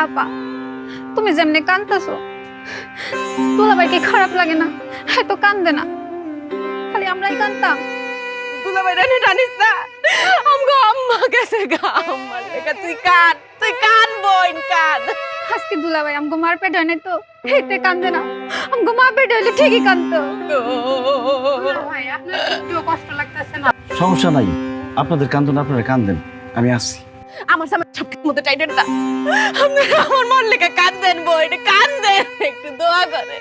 আপা তুমি যেমনি কাঁদতেছো দুলাভাই কি খারাপ লাগে না? হ্যাঁ তো কান্দে না, খালি আমরাই কান্দতাম। দুলাভাই রানি টানিস না, আমগো আম্মা গেছে গা, আম্মা লেখা তুই কান বোন কান। আজকে দুলাভাই আমগো মার পেট হয় নাই তো হেতে কান্দে না, আমগো মা পেট হইলে ঠিকই কান্দতো। ভাই আপনার একটু কষ্ট লাগতেছে না? সমস্যা নাই, আপনাদের কান্দন আপনারা কান্দেন, আমি আসছি। আমার সামনে সবকিছু মতো টাইটের দা, আমার মন লেখা কান্দেন বোন কান্দেন, একটু দোয়া করে।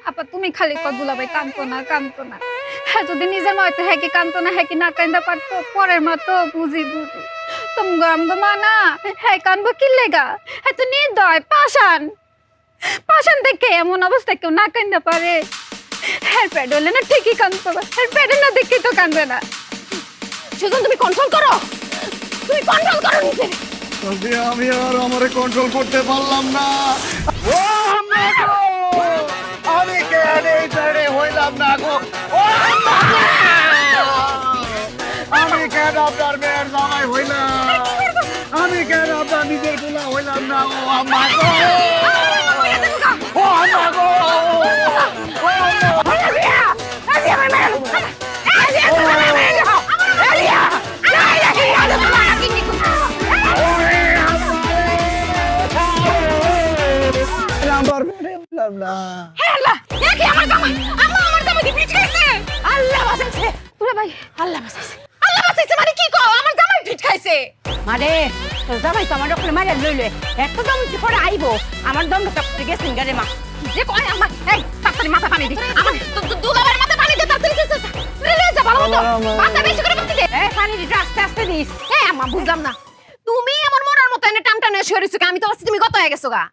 আপা তুমি খালি কর দুলাভাই কান্দতো না। হ্যাঁ যদি নিজের মা হয়তো হ্যাঁ কি কান্দতো না, হ্যাঁ কি না কান্দা পারতো, পরের মা তো বুঝি তুমগো আমগো মা না, হ্যাঁ কানবো কি লেগা? হ্যাঁ তো নির্দয় পাষাণ দেখে এমন অবস্থা কেউ না কান্দা পারে? হ্যাঁ পেট হলে না ঠিকই কান্দতো, হ্যাঁ পেটে না দেখে তো কান্দবে না। সুজন তুমি কন্ট্রোল করো নিজে। আমি আর আমারে কন্ট্রোল করতে পারলাম না। ও আম্মা গো, আমি কেড়ে ছেড়ে হইলাম না গো। ও আম্মা গো, আমি কেন আপনার মেয়ের জামাই হইলাম? আমি কেন আপনার নিজের গুলা হইলাম না? ও আম্মা গো, ও আম্মা গো, ও আমার মেয়ে হইলাম না। আমার জামাই কি পিচ খাইছে? আল্লাহ বাঁচাইছে দুলাভাই আল্লাহ বাঁচাইছে মানে কি কও? আমার জামাই পিচ খাইছে মারে তোর জামাই তো আমার ওখানে মারে লইলে এত দম পরে আইবো আমার দম কাপড়ে গেছেন গারে মা যে কয় আমার এই তাড়াতাড়ি মাথা পানি দি, আমার দুলাভাইয়ের মাথা পানি দে তাড়াতাড়ি লে যা ভালো মতো মাথা বেশি করে পানি দে। এই পানি দিতে আস্তে আস্তে দিস। এই আম্মা বুঝলাম না, তুমি আমার মরার মতো এনে টান টানে শুয়ে রইছো, আমি তো ভাবছি তুমি গত হয়ে গেছো গা।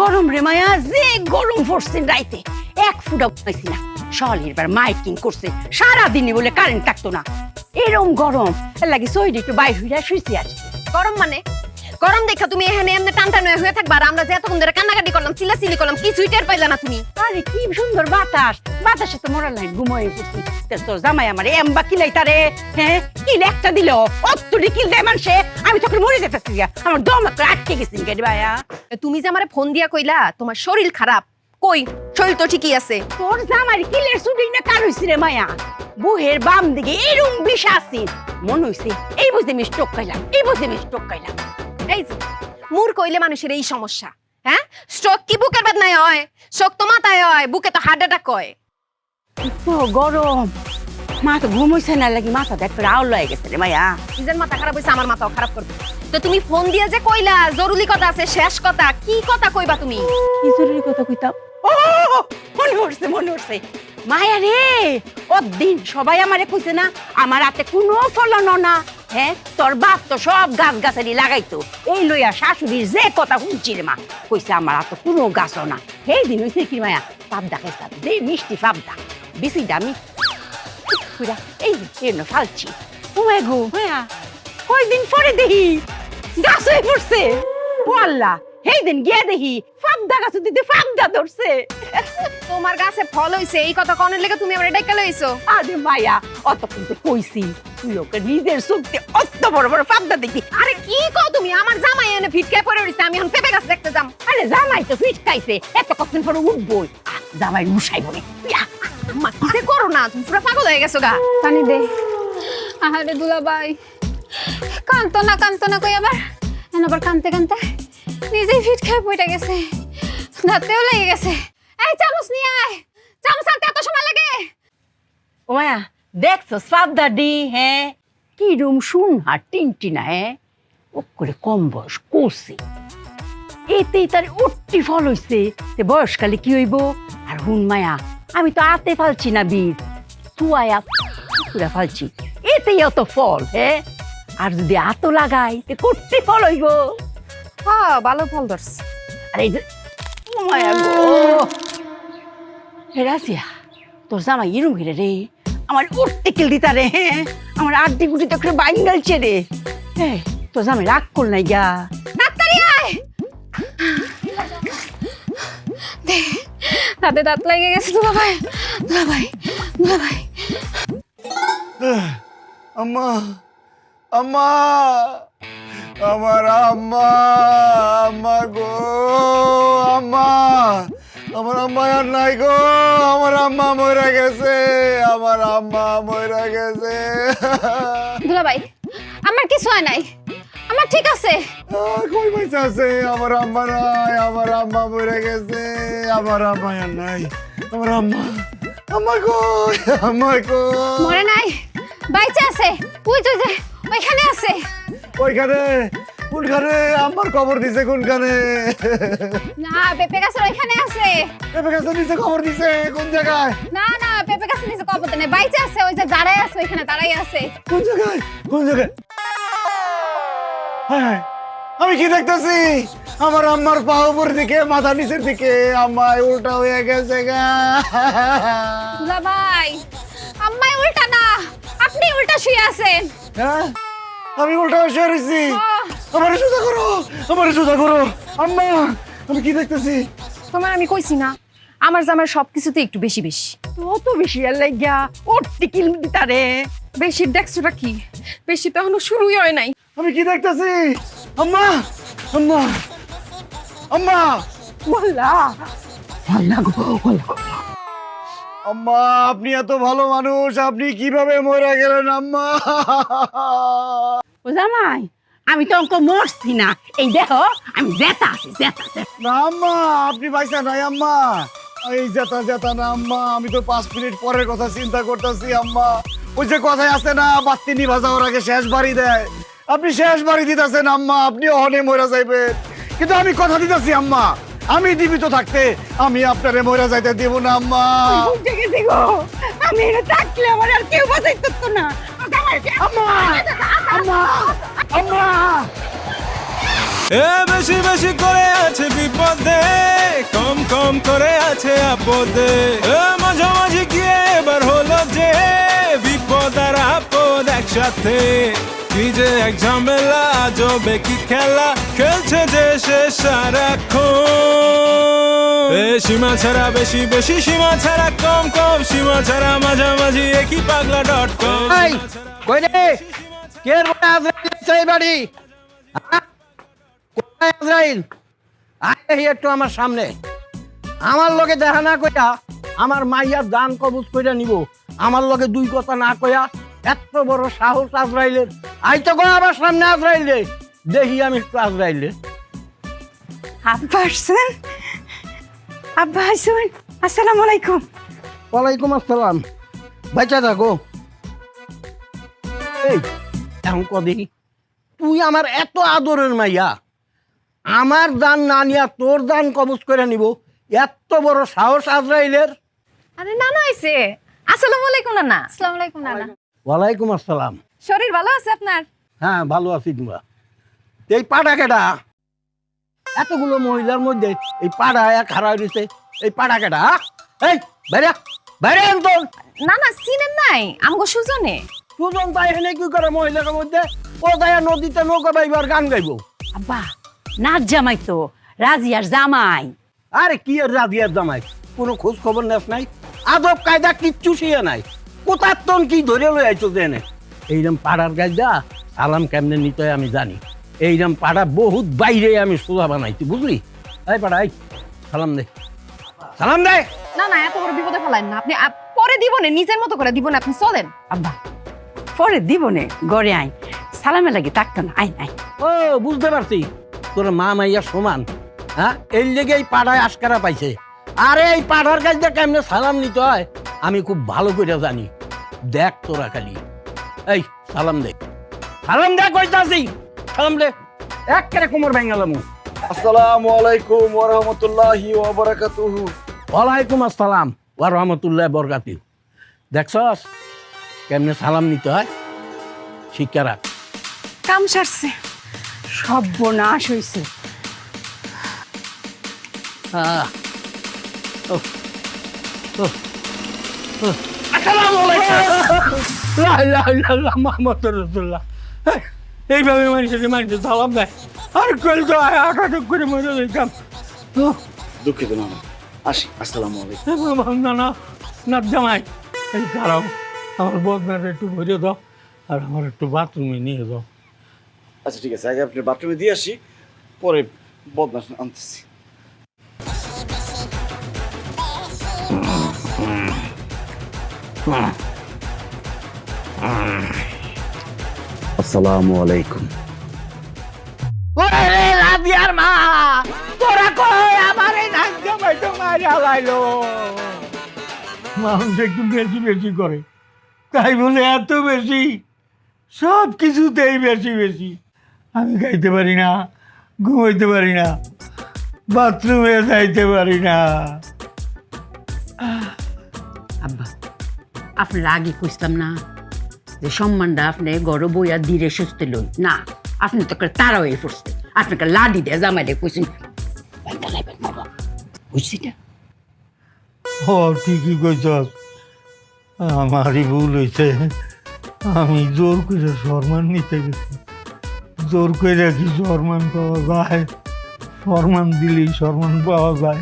গরম রে মায়া, যে গরম পড়ছে রাইতে এক ফুটা পাইছি না। শহরের বার মাইকিং করছে সারাদিনই বলে কারেন্ট থাকতো না, এরম গরম এর লাগি সইডি একটু বাইর হইয়া শুইছি আজ। গরম মানে গরম দেখা তুমি এখানে এমনি টান টান হয়ে থাকবা, আর আমরা যে এতক্ষণ ধরে কান্নাকাটি করলাম চিল্লাচিল্লি করলাম, কিছুই টের পাইলা না তুমি। আরে কি সুন্দর বাতাসে তো মরার নাই ঘুমোয় পড়ছি। তোর জামাই আমার এম্বা কিলাই তারে, হ্যাঁ কিল একটা দিল অত্তরি কিল দেয় মানুষে, আমি তখন মরে যেতেছি, আমার দম একটা আটকে গেছি গেড়ি ভাইয়া। তুমি যে আমারে ফোন দিয়া কইলা তোমার শরীর খারাপ, কই শরীর তো ঠিকই আছে। তোর জামাই কিলের ছুটি না কার হইছে রে মায়া, বুহের বাম দিকে এরম বিষ আছে মন হইছে এই বুঝে আমি স্ট্রোক খাইলাম, এই যে মুর কইলে মানুষের এই সমস্যা, হ্যাঁ স্ট্রোক কি বুকের বেদনায় হয়? স্ট্রোক তো মাথায় হয়, বুকে তো হার্ট অ্যাটাক হয়। তো গরম মা তো ঘুম হইছে না লাগি মাথা দেখ আউল হয়ে গেছে রে মায়া। নিজের মাথা খারাপ হইছে আমার মাথাও খারাপ করবে। তো তুমি ফোন দিয়া যে কইলা জরুরি কথা আছে, শেষ কথা কি কথা কইবা তুমি? কি জরুরি কথা কইতাম? ও মনে উঠছে মায়া রে, দিন সবাই আমারে কইছে না আমার হাতে কোনো ফলন না, হ্যাঁ তোর বাপ তো সব গাছ গাছালি লাগাইতো, এই লইয়া শাশুড়ির যে কথা শুনছি রে মা, কইছে আমার হাতে কোনো গাছও না। সেই দিন হইছে কি মায়া পাবদা খাইতাম, যে মিষ্টি পাবদা বেশিটা আমি এই যে ফালছি। ও মায়া গো মায়া, কয়দিন পরে দেখি গাছ হয়ে পড়ছে। ও আল্লাহ, সেই দিন গিয়ে দেখি পাবদা গাছ দিতে পাবদা ধরছে। তোমার গাছে ফল হইছে এই কথা কোনের লেগে তুমি আমারে ডাইকা লইছো? আরে মায়া অত কিন্তু কইছি, তুই ওকে নিজের চোখে অত বড় বড় পাবদা দেখি। আরে কি কও তুমি? আমার জামাই এনে ফিটকে পড়ে রইছে, আমি এখন পেঁপে গাছ দেখতে যাম। আরে জামাই তো ফিট খাইছে, এত কতদিন পরে উঠবই, জামাই উঠাই বলে মা কি যে করো না, তুমি পুরো পাগল হয়ে গেছো গা। পানি দে। আহারে দুলাভাই কান্দতো না কই আবার কানতে নিজেই ফিট খেয়ে পড়ে গেছে, দাঁতেও লেগে গেছে। এই চামচ নিয়ে আয়, চামচ আনতে এত সময় লাগে? ও মায়া দেখছো পাবদা ডি, হ্যাঁ কি রুম শুন হাট টিনটিনা, হ্যাঁ ও করে কম বয়স করছে, এতেই তার উঠতি ফল হইছে, বয়সকালে কি হইব? আর হুন মায়া আমি তো আতে ফালছি না বীজ, তুয়ায়া পুরা ফালছি, এতেই অত ফল, হ্যাঁ আর যদি আত লাগাই করতে ফল হইব। হ্যাঁ ভালো ফল ধরছে। আর এই যে ও মায়া গো, হে রাজিয়া তোর জামাই ইরুম হিরে রে, আমার উঠতে কিল দিতা রে, হ্যাঁ আমার আড্ডি গুটি তো বাইঙ্গালছে রে, হ্যাঁ তোর জামাই রাগ কর নাই গা। ডাক্তারি আয়। দাঁতে দাঁত লেগে গেছে দুলাভাই। আম্মা আম্মা আমার আম্মা, আম্মা গো, আম্মা, আমার আম্মা আর নাই গো, আমার আম্মা মরে গেছে, আমার আম্মা মরে গেছে। দুলাভাই আমার কিছু হয় নাই, আমার ঠিক আছে। কই পয়সা আছে? আমার আম্মা নাই, আমার আম্মা মরে গেছে, আমার আম্মা আর নাই, আমার আম্মা, আম্মা কই, আম্মা কই? মরে নাই, বাইচে আছে, ওই যে ওইখানে আছে। ওইখানে? কোনখানে? আমার খবর দিছে কোনখানে? না পেঁপে গাছের ওইখানে আছে। পেঁপে গাছের নিচে খবর দিছে? কোন জায়গায়? না না পেঁপে গাছের নিচে কবর নেই, বাইচে আছে, ওই যে দাঁড়ায় আছে ওইখানে, দাঁড়াই আছে। কোন জায়গায়? কোন জায়গায়? হায় হায়, আমি কি দেখতেছি? আমার আম্মার পা উপর দিকে, মাথা নিচের দিকে, আম্মায় উল্টা হয়ে গেছে গা। দুলাভাই আম্মাই উল্টা না, আপনি উল্টা শুয়ে আছেন। হ্যাঁ, আমি উল্টা হয়ে শুয়ে রয়েছি। আহ, আমারে সোজা করো, আমারে সোজা করো। আম্মা, আমি কি দেখতেছি? তোমার আমি কইছি না আমার জামার সবকিছুতে একটু বেশি বেশি। অত বেশি আর লাগিয়া ওরটি কিল দিতারে। বেশির দেখছোটা কি? বেশি তো এখনো শুরুই হয় নাই। আমি কি দেখতেছি? আম্মা, আম্মা, আম্মা, বললা বললা গো, বললা। আম্মা, আপনি এত ভালো মানুষ, আপনি কিভাবে মরে গেলেন আম্মা? ও জামাই, আমি তো অঙ্ক মরছি না, এই দেখো আমি জেতা আছি, জেতা জেতা। না আম্মা, আপনি পাইছেন নাই আম্মা। এই জেতা জেতা না আম্মা, আমি তো 5 মিনিট পরের কথা চিন্তা করতেছি আম্মা। ওই যে কথায় আছে না, বাতি নিভা যাওয়ার আগে শেষ বাড়ি দেয়, আপনি শেষ বাড়ি দিতেছেন আম্মা, আপনি অহনে মরে যাইবেন। কিন্তু আমি কথা দিতেছি আম্মা, আমি জীবিত থাকতে আমি আপনারে মরে যাইতে দেব না আম্মা। বুঝে গেছি গো, আমি এটা থাকলে আমার আর কেউ বাঁচাইতে তো না। আম্মা, আম্মা, আম্মা। এ বেশি বেশি করে আছে বিপদে, কম কম করে আছে আপদে। এ মাঝামাঝি গিয়ে এবার হলো যে বিপদ আর আপদ একসাথে। কি যে এক ঝামেলা, আজবে কি খেলা খেলছে যে সে সারাক্ষণ। এ সীমা ছাড়া বেশি বেশি, সীমা ছাড়া কম কম, সীমা ছাড়া মাঝামাঝি একই পাগলা .com। এই, কই রে? কে রে আজরাইল এই বাড়ি? হ্যাঁ? কোথায় আজরাইল? আয় একটু আমার সামনে। আমার লগে দেখা না কইয়া আমার মাইয়ার দান কবজ কইরা নিব, আমার লগে দুই কথা না কইয়া এত বড় সাহস আজরাইলের। আই তো কই আমার সামনে আজরাইলে, দেখি আমি একটু আজরাইলে। আব্বা আসছেন, আব্বা আসছেন, আসসালামু আলাইকুম। ওয়ালাইকুম আসসালাম, বাচ্চা থাকো। এই এখন কদি তুই আমার এত আদরের মাইয়া, আমার দান না নিয়া তোর দান কবজ করে নিব, এত বড় সাহস আজরাইলের? আরে নানা আইছে। আসসালামু আলাইকুম নানা। আসসালামু আলাইকুম নানা। ওয়ালাইকুম আসসালাম। শরীর ভালো আছে আপনার? হ্যাঁ ভালো আছি। তোমরা এই পাড়া কেডা? এতগুলো মহিলার মধ্যে এই পাড়া এক হারা দিছে, এই পাড়া কেডা? এই বাইরে বাইরে আনতন। নানা চিনেন নাই আমগো সুজনে? সুজন তাই এখানে কি করে মহিলার মধ্যে? ও তাই নদীতে নৌকা বাইবার গান গাইব। আব্বা নাচ জামাই তো, রাজিয়ার জামাই। আরে কি আর রাজিয়ার জামাই, কোনো খোঁজ খবর নেস নাই, আদব কায়দা কিচ্ছু শিয়ে নাই। কোথার তন কি ধরে লই আইছো জেনে? এইরকম পাড়ার গাইদা সালাম কেমনে নিতে হয় আমি জানি। এইরকম পাড়া বহুত বাইরে আমি সোজা বানাইছি, বুঝলি? এই পাড়া এই সালাম দে, সালাম দে। না না এত বড় বিপদে ফেলাইন না আপনি। পরে দিব না, নিজের মতো করে দিব না, আপনি চলেন। আব্বা পরে দিব নে, গড়ে আই, সালামে লাগে থাকতো না, আই আই। ও বুঝতে পারছি, তোর মা মাইয়া সমান। হ্যাঁ, এই লেগে এই পাড়ায় আশকারা পাইছে। আরে এই পাড়ার গাইদা কেমনে সালাম নিতে হয় আমি খুব ভালো করে জানি। দেখ তোরা খালি, এই সালাম দে, সালাম দে কইতাছি, সালাম দে। একেবারে কোমর ভেঙালাম। আসসালামু আলাইকুম ওয়া রাহমাতুল্লাহি ওয়া বারাকাতুহু। ওয়ালাইকুম আসসালাম ওয়া রাহমাতুল্লাহি বরকাতুহু। দেখছস কেমনে সালাম নিতে হয়, শিক্ষা রাখ। কাম সারছে। সর্বনাশ হইছে। আহ, ওহ, ওহ, ওহ। আসসালামু আলাইকুম। লা ইলাহা ইল্লাল্লাহ মুহাম্মাদুর রাসূলুল্লাহ। এইভাবে মানুষের সালাম দেয়, আর কল তো আটাটুক করে মরে যাইতাম। দুঃখিত না, আসি। আসসালামু আলাইকুম। না না না জামাই, এই দাঁড়াও, আমার বদনাটা একটু ভরে দাও আর আমার একটু বাথরুমে নিয়ে যাও। আচ্ছা ঠিক আছে, আগে আপনি বাথরুমে দিয়ে আসি, পরে বদমাস আনতেছি। আসসালামু আলাইকুম। ওরে রাবিয়ার মা, তোরা কই আমারে নাঙ্গা মাইতো মারিয়া লাইলো। মানুষ একটু বেশি বেশি করে, তাই বলে এত বেশি, সব কিছুতেই বেশি বেশি। আমি খাইতে পারি না, ঘুমাইতে পারি না, বাথরুমে যাইতে পারি না। আব্বা আপনার আগে কইতাম না যে সম্মানটা আপনি গড় বইয়া ধীরে সুস্থে লই না, আপনি তো তারা হয়ে পড়ছে, আপনাকে লাডি দিয়ে জামাইলে কইছেন বুঝছি না। ও ঠিকই কইছস, আমারই ভুল হয়েছে। আমি জোর করে সম্মান নিতে গেছি। জোর করে কি সম্মান পাওয়া যায়? সম্মান দিলেই সম্মান পাওয়া যায়।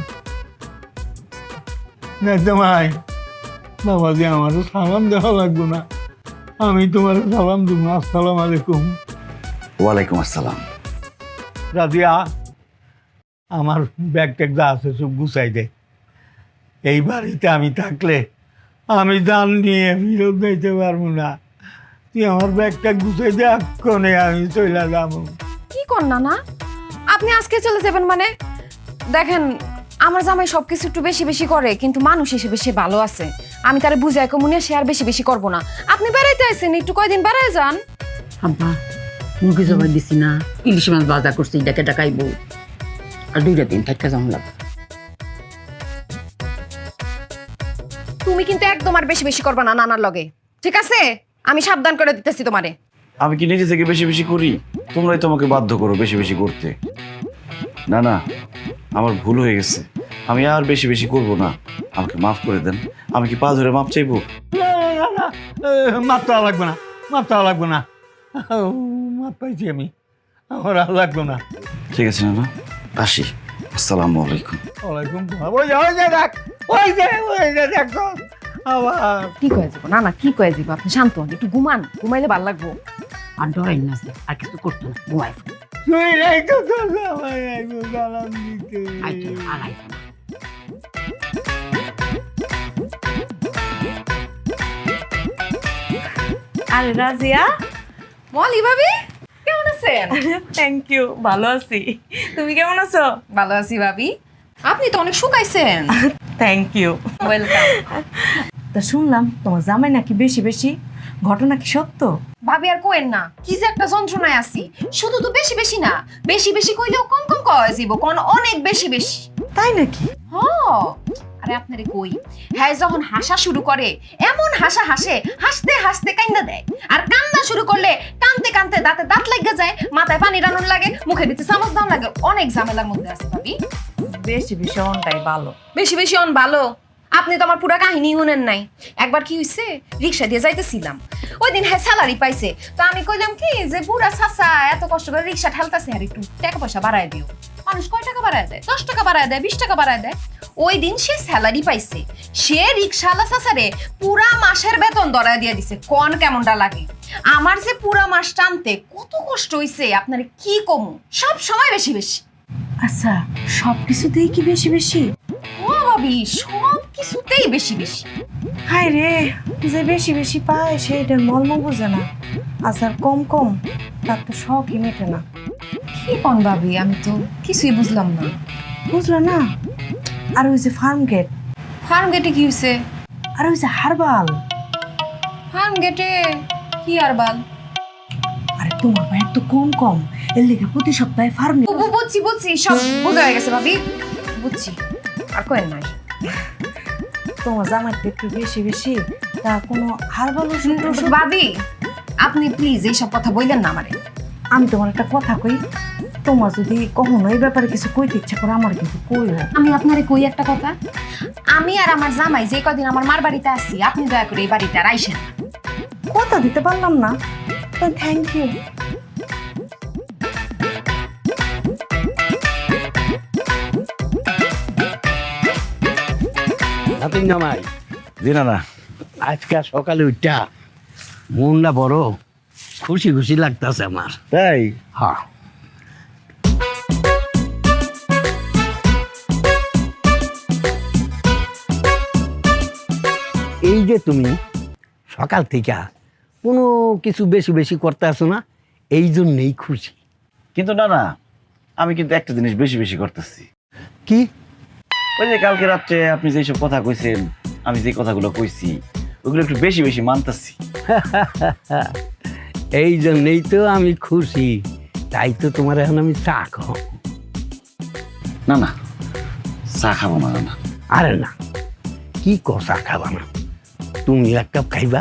জামাই বাবাজি, আমারও সালাম দেওয়া লাগবে না? আমি তোমার সালাম দেবো। আসসালাম আলাইকুম। ওয়ালাইকুম আসসালাম। রাজিয়া, আমার ব্যাগ ট্যাগ যা আছে সব গুছাই দে। এই বাড়িতে আমি থাকলে আমি দান নিয়ে ফিরত দিতে পারবো না। তুই আমার ব্যাগ ট্যাগ গুছাই দে, এক্ষণে আমি চলে যাবো। কি কর না আপনি আজকে চলে যাবেন মানে? দেখেন, আমার জামাই সবকিছু একটু বেশি বেশি করে, কিন্তু মানুষ হিসেবে সে ভালো আছে। আমি তারে বুঝাই কমুনে সে আর বেশি বেশি করবো না। আপনি বেড়াইতে আসেন, একটু কয়দিন বেড়াই যান। আব্বা মুরগি জবাই দিছি না, ইলিশ মাছ বাজার করছি, এটাকে ডাকাইবো, আর 2 দিন থাকা যাওয়া লাগবে। তুমি কিন্তু একদম আর বেশি বেশি করবা না নানার লগে, ঠিক আছে? আমি সাবধান করে দিতেছি তোমারে। আমি কি নিজে থেকে বেশি বেশি করি? তোমরাই তোমাকে বাধ্য করো বেশি বেশি করতে। না না, আমার ভুল হয়ে গেছে, আমি আর বেশি বেশি করব না। আমাকে মাফ করে দেন। আমি কি পা ধরে মাপ চাইবো? মাপ চাওয়া লাগবে না, মাপ চাওয়া লাগবে না। মাপ পাইছি আমি, আমার আর লাগবে না। ঠিক আছে না, আসি। আসসালামু আলাইকুম। ওয়ালাইকুম সালাম। ওই যে দেখ, ওই যে দেখ তো, আবার কি কয়ে যাবো না কি কয়ে যাবো? আপনি শান্ত হন, একটু ঘুমান, ঘুমাইলে ভালো লাগবো। আর ডরাই না যে, আর কিছু করতো না, ঘুমাই তুই নাই তো তোর জামাই আইবো সালাম দিতে। আইতো আড়াই। আরে রাজিয়া, মলি ভাবি কেমন আছেন? থ্যাংক ইউ, ভালো আছি। তুমি কেমন আছো? ভালো আছি ভাবি। আপনি তো অনেক শুকাইছেন। Thank you, welcome. তা শুনলাম তোমার জামাই নাকি বেশি বেশি, ঘটনা কি সত্য? ভাবি আর কোয়েন না, কি যে একটা যন্ত্রণায় আছি। শুধু তো বেশি বেশি না, বেশি বেশি কইলেও কম কম কয় যাইব, কোন অনেক বেশি বেশি। তাই নাকি? আরে আপনারে কই, হ্যাঁ যখন হাসা শুরু করে এমন হাসা হাসে, হাসতে হাসতে কান্না দেয়। আর কান্না শুরু করলে কানতে কানতে দাঁতে দাঁত লাগা যায়, মাথায় পানি রানুর লাগে, মুখের ভিতরে চামচ দাম লাগে। অনেক ঝামেলার মধ্যে আছে ভাবি। বেশি বেশি অনটাই ভালো। বেশি বেশি অন ভালো? আপনি তো আমার পুরা কাহিনী শুনেন নাই। একবার কি হইছে, রিক্সা দিয়ে যাইতেছিলাম, ওই দিন হ্যাঁ স্যালারি পাইছে। তো আমি কইলাম কি যে বুড়া চাচা এত কষ্ট করে রিক্সা ঠেলতেছে, আর একটু টাকা পয়সা বাড়ায় দিও। মানুষ কয় টাকা বাড়ায় দেয়? 10 টাকা বাড়ায় দেয়, 20 টাকা বাড়ায় দেয়। ওই দিন সে স্যালারি পাইছে, সে রিক্সাওয়ালা চাচারে পুরা মাসের বেতন ধরায় দিয়ে দিছে। কোন কেমনটা লাগে? আমার যে পুরা মাস টানতে কত কষ্ট হইছে আপনারে কি কমু। সব সময় বেশি বেশি। আচ্ছা, সব কিছুতেই কি বেশি বেশি? ও ভাবি, সব কিছুতেই বেশি বেশি। হায় রে, যে বেশি বেশি পায় সেইটার মর্ম বোঝে না, আচ্ছা কম কম তার তো শখই মেটে না। কি কোন ভাবি, আমি তো কিছুই বুঝলাম না। বুঝলো না? আর ওই যে ফার্ম গেট, ফার্ম গেটে কি হইছে? আর ওই যে হারবাল। ফার্ম গেটে কি আর বাল? আরে তোমার ভাই তো কম কম, এর লেগে প্রতি সপ্তাহে ফার্ম। বুঝছি বুঝছি, সব বোঝা হয়ে গেছে ভাবি, বুঝছি। আর কোয়েন নাই। তোমার জামাই তো একটু বেশি বেশি, তা কোনো হারবাল ওষুধ টষুধ? ভাবি আপনি প্লিজ এইসব কথা বললেন না আমারে। আমি তোমার একটা কথা কই, তোমার যদি কখনো এই ব্যাপারে কিছু কইতে ইচ্ছা করে আমার কিন্তু কইও। আমি আপনারে কই একটা কথা, আমি আর আমার জামাই যে কদিন আমার মার বাড়িতে আছি, আপনি দয়া করে এই বাড়িতে আর আইসেন। কথা দিতে পারলাম না, তো থ্যাংক ইউ। নাতিন জামাই, জি না না, আজকে সকালে উঠা মনটা বড় খুশি খুশি লাগতেছে আমার। তাই হ্যাঁ, এই যে তুমি সকাল থেকে কোনো কিছু বেশি বেশি করতে আসো না, এই জন্যেই খুশি। কিন্তু না না, আমি কিন্তু একটা জিনিস বেশি বেশি করতেছি। কি? ওই যে কালকে রাত্রে আপনি যেসব কথা কইছেন, আমি যে কথাগুলো কইছি ওগুলো একটু বেশি বেশি মানতেছি। এই জন্যেই তো আমি খুশি, তাই তো তোমার এখন আমি চা খাও। না না, চা খাবো না না। আরে না, কি চা খাবা না? তুমি এক কাপ খাইবা,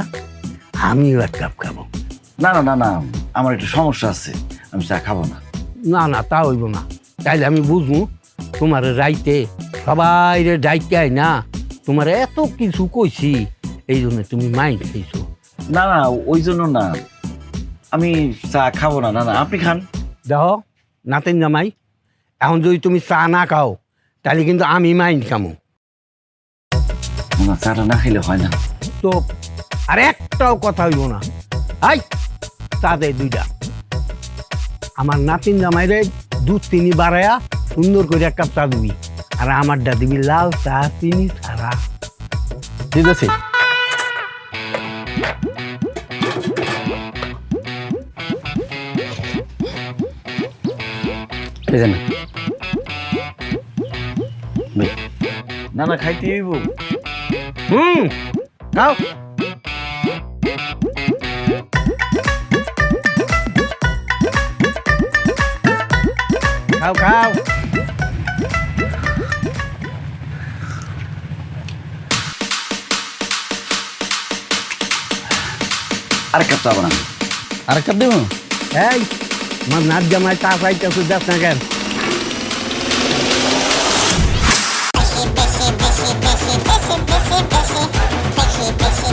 আমিও এক কাপ খাবো। না না না না, আমার একটু সমস্যা আছে, আমি চা খাবো না। না না, তা হইব না। তাইলে আমি বুঝবো তোমার রাইতে সবাই ডাইতে আই না, তোমার এত কিছু কইছি, এই জন্য তুমি মাইন্ড খাইছো। না না, ওই জন্য না, আমি চা খাবো না। না না, আপনি খান। দেখো নাতেন জামাই, এখন যদি তুমি চা না খাও তাহলে কিন্তু আমি মাইন্ড খামো। না, চাটা না খেলে হয় না। তো আর একটাও কথা হইব না। আই চা দে দুইটা। আমার নাতিন জামাইরে দুধ চিনি বাড়ায়া সুন্দর করে এক কাপ চা দিবি, আর আমারটা দিবি লাল চা চিনি ছাড়া। ঠিক আছে। না না, খাইতে হইব। খাও। খাও খাও। আরেক কাপ চা বানান। আরেক কাপ দেবো? এই আমার নাচ জামাই চা খাইতেছে, যাস না কেন?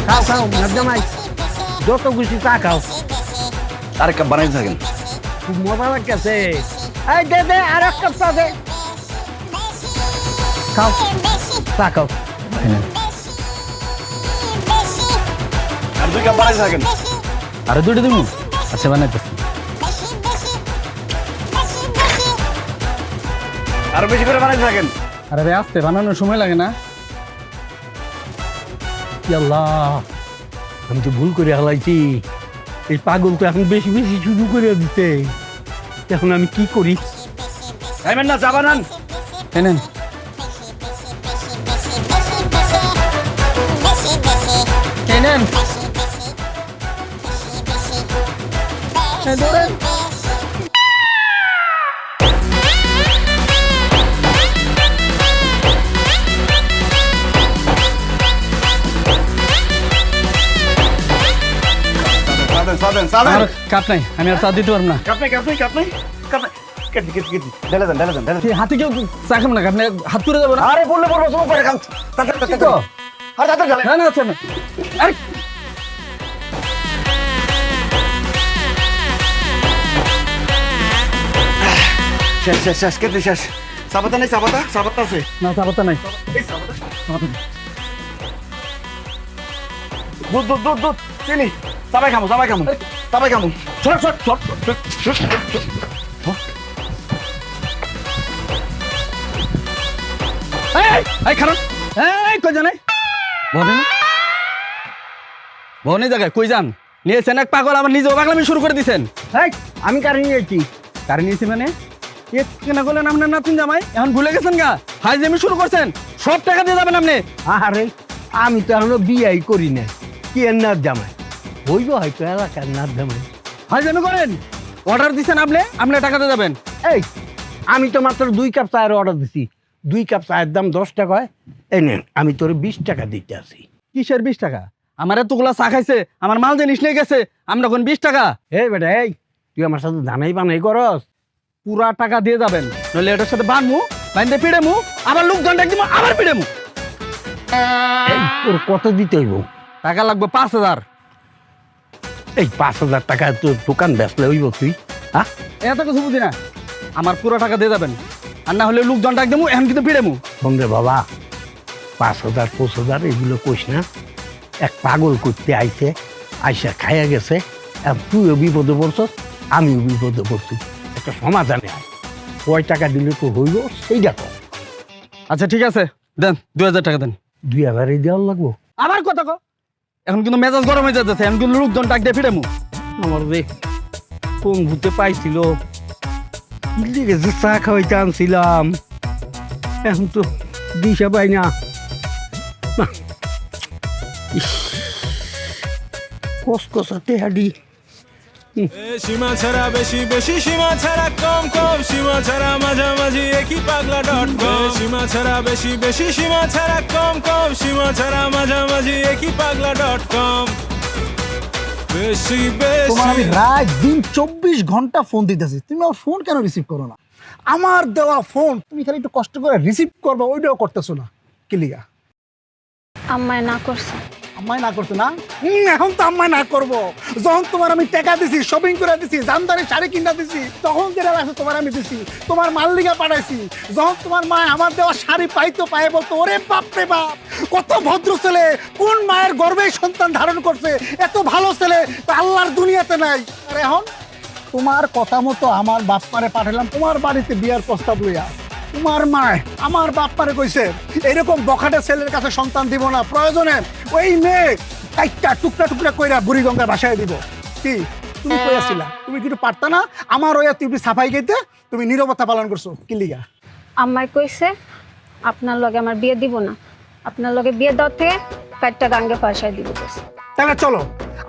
খাও খাও নাচ জামাই, যত খুশি চা খাও। আরেক কাপ বানাইতে থাকেন। খুব মজা লাগতেছে। এই দে দে আর এক কাপ চা দে। খাও চা খাও। আর 2 কাপ বানাইতে থাকেন। আরো দুটো দেবো? আচ্ছা, বানাইতেছি। আরো বেশি করে বানাইতে থাকেন। আরে ভাই, আসতে বানানোর সময় লাগে না? আল্লাহ, আমি তো ভুল করে হালাইছি। এই পাগল তো এখন বেশি বেশি শুরু করে দিতে। এখন আমি কি করি? খাইবেন না, চা বানান। এনেন। এনেন। আমার কাপ নাই, আমি আর চা দিতে পারবো না। কাপ নাই, কাপ নাই, কাপ নাই, কাপ নাই। কেটে কেটে কেটে ঢেলে দেন, ঢেলে দেন, ঢেলে দেন। এই হাতে কেউ চা খাবো না, আপনি হাত তুলে যাবো না। আরে বললে বলবো, তুমি করে খাও। তাড়াতাড়ি, কি তাড়াতাড়ি। তো? আরে তাড়াতাড়ি ঢালেন। না না, আচ্ছা না। আরে শেষ শেষ শেষ, কেটে শেষ। সাবাতা নাই, সাবাতা? সাবাতা আছে। না, চা পাতা নাই। এই সাবাতা, সাবাতা নেই। দুধ দুধ দুধ দুধ, চিনি। সবাই খামো, সবাই খামো, সবাই খামো। Shot shot shot shot shot shot. এই খারাপ, এই কই জানাই বনে না, বনে জায়গায় কই যান? নিয়েছেন এক পাগল, আবার নিজেও পাগলামি শুরু করে দিচ্ছেন। এই, আমি কারে নিয়েছি? কারে নিয়েছি মানে? কেনা করলেন আপনার নাতিন জামাই, এখন ভুলে গেছেন গা? হাইজেমি শুরু করছেন, সব টাকা দিয়ে যাবেন আপনি। আরে আমি তো এখনো বিয়াই করি না, কি এর নাচ জামাই হইব হয়তো এলাকার নাচ জামাই। হাইজেমি করেন, অর্ডার দিচ্ছেন আপনি, আপনি টাকা দিয়ে যাবেন। এই আমি তো মাত্র 2 কাপ চায়ের অর্ডার দিছি। 2 কাপ চায়ের দাম 10 টাকা হয়। এই নেন, আমি তোর 20 টাকা দিতে আছি। কিসের 20 টাকা? আমার এতগুলা চা খাইছে, আমার মাল জিনিস নিয়ে গেছে, আমরা এখন 20 টাকা? এই বেটা, এই তুই আমার সাথে দানাই বানাই করস? পুরা টাকা দিয়ে যাবেন, নইলে এটার সাথে বানমু, বাইন্দে পিড়েমু, আবার লোকজন ডাক দিমু, আবার পিড়েমু। এই তোর কত দিতে হইব? টাকা লাগবে 5000। এই 5000 টাকা তোর দোকান বেচলে হইব তুই? হ্যাঁ, এত কিছু বুঝি না, আমার পুরো টাকা দিয়ে যাবেন, আর না হলে লোকজন ডাক দিমু, এখন কিন্তু পিড়েমু। শোন রে বাবা, 5000 5000 এগুলো কইস না। এক পাগল করতে আইছে, আইসা খাইয়া গেছে, তুইও বিপদে পড়ছস, আমিও বিপদে পড়ছি, একটা সমাধানে আয়। কয় টাকা দিলে তো হইব সেইটা কর। আচ্ছা ঠিক আছে, দেন 2000 টাকা দেন। 2000 দেওয়ার লাগবো? আবার কথা কো, এখন কিন্তু মেজাজ গরম হয়ে যাচ্ছে, আমি কিন্তু লোকজন ডাক দিয়ে ফিরে মু। আমার রে কোন ভূতে পাইছিল, কি লেগে যে চা খাওয়াইতে আনছিলাম, এখন তো দিশা পাই না। না, ইস, কসকসাতে হাডি। সীমা ছাড়া বেশি বেশি, সীমা ছাড়া কম কম, সীমা ছাড়া মাঝামাঝি একই পাগলা .com। সীমা ছাড়া বেশি বেশি, সীমা ছাড়া কম কম, সীমা ছাড়া মাঝামাঝি একই পাগলা .com। বেশি তোমার আমি বেশি রাত দিন 24 ঘন্টা ফোন দিতেছি, তুমি আমার ফোন কেন রিসিভ করো না? আমার দেওয়া ফোন তুমি খালি একটু কষ্ট করে রিসিভ করবা, ওইটাও করতেছো না। কিলিয়া আম্মায় না করছে। আম্মায় না করছো না? এখন তো আম্মায় না করবো। যখন তোমার আমি টাকা দিছি, শপিং করে দিছি, জামদানি শাড়ি কিনা দিছি, তখন যেটা লাগছে তোমার আমি দিছি, তোমার মাল্লিকা পাঠাইছি। যখন তোমার মা আমার দেওয়া শাড়ি পাইতো, পায়ে বলতো ওরে বাপ রে বাপ, কত ভদ্র ছেলে, কোন মায়ের গর্ভে সন্তান ধারণ করছে, এত ভালো ছেলে তো আল্লাহর দুনিয়াতে নাই। আর এখন তোমার কথা মতো আমার বাপ মারে পাঠালাম তোমার বাড়িতে বিয়ার প্রস্তাব লইয়া। তোমার মা আমার বাপ মারে কইছে এরকম বখাটে ছেলের কাছে সন্তান দিব না, প্রয়োজনে ওই মেয়ে একটা টুকরা টুকরা কইরা বুড়িগঙ্গার বাসায় দিব। কি তুমি কইয়াছিলা? তুমি কিন্তু পারতা না আমার ওয়া তুমি সাফাই গাইতে, তুমি নীরবতা পালন করছো। কি লিগা? আম্মাই কইছে আপনার লগে আমার বিয়ে দিব না, আপনার লগে বিয়ে দেওয়ার থেকে কাটটা গাঙ্গে পাশায় দিব কইছে। তাহলে চলো,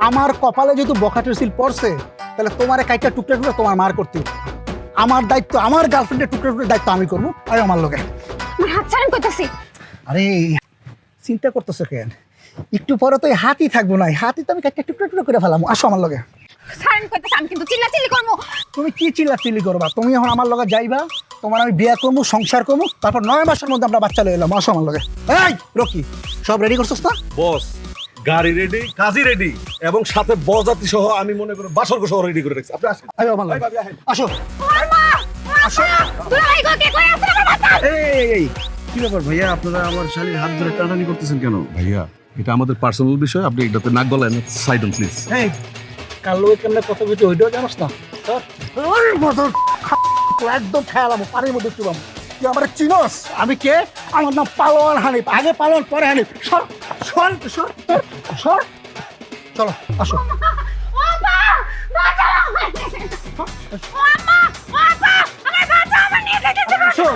আমার কপালে যেহেতু বখাটের সিল পড়ছে, তাহলে তোমার কাইটা টুকরা টুকরা তোমার মার করতে হবে। আমার দায়িত্ব, আমার গার্লফ্রেন্ডের টুকরা টুকরা দায়িত্ব আমি করবো। আর আমার লগে আমার হাত ছাড়েন কইতাছি। আরে চিন্তা করতেছো কেন? একটু পরে তো এই হাতই থাকবো না, এই হাতই তো আমি একটা টুকরো টুকরো করে ফেলাম। আসো আমার লগে। ছাড়েন কইতাছি, আমি কিন্তু চিল্লাচিল্লি করবো। তুমি কি চিল্লাচিল্লি করবা? তুমি এখন আমার লগে যাইবা, তোমার আমি বিয়ে করবো, সংসার করবো, তারপর 9 মাসের মধ্যে আমরা বাচ্চা লয়ে এলাম। আসো আমার লগে। এই রকি, সব রেডি করছিস না? বস গাড়ি রেডি, কাজী রেডি, এবং সাথে বরযাত্রী সহ আমি মনে করি বাসরঘর সহ রেডি করে রাখছি। আপনি আসেন। আয় আমার লগে। আসো আসো। দুলাভাই গো, কে কই আছে আমার বাচ্চা? এই কি ব্যাপার ভাইয়া, আপনারা আমার শালীর হাত ধরে টানাটানি করতেছেন কেন? ভাইয়া এটা আমাদের পার্সোনাল বিষয়, আপনি এটাতে নাক গলায় না, সাইড অন প্লিজ। এই কাল লোকে কেমনে কথা বলতে ওইটাও জানোস না? ওর মতো একদম খেয়ালাম পানির মধ্যে চুবাম। তুই আমার চিনস? আমি কে? আমার নাম পালোয়ান হানিফ। আগে পালোয়ান পরে হানিফ। সর সর সর সর। চলো আসো। ওপা বাঁচাও আমায়। ওপা ওপা আমার বাচ্চা আমার নিয়ে যাইতেছে। আসো।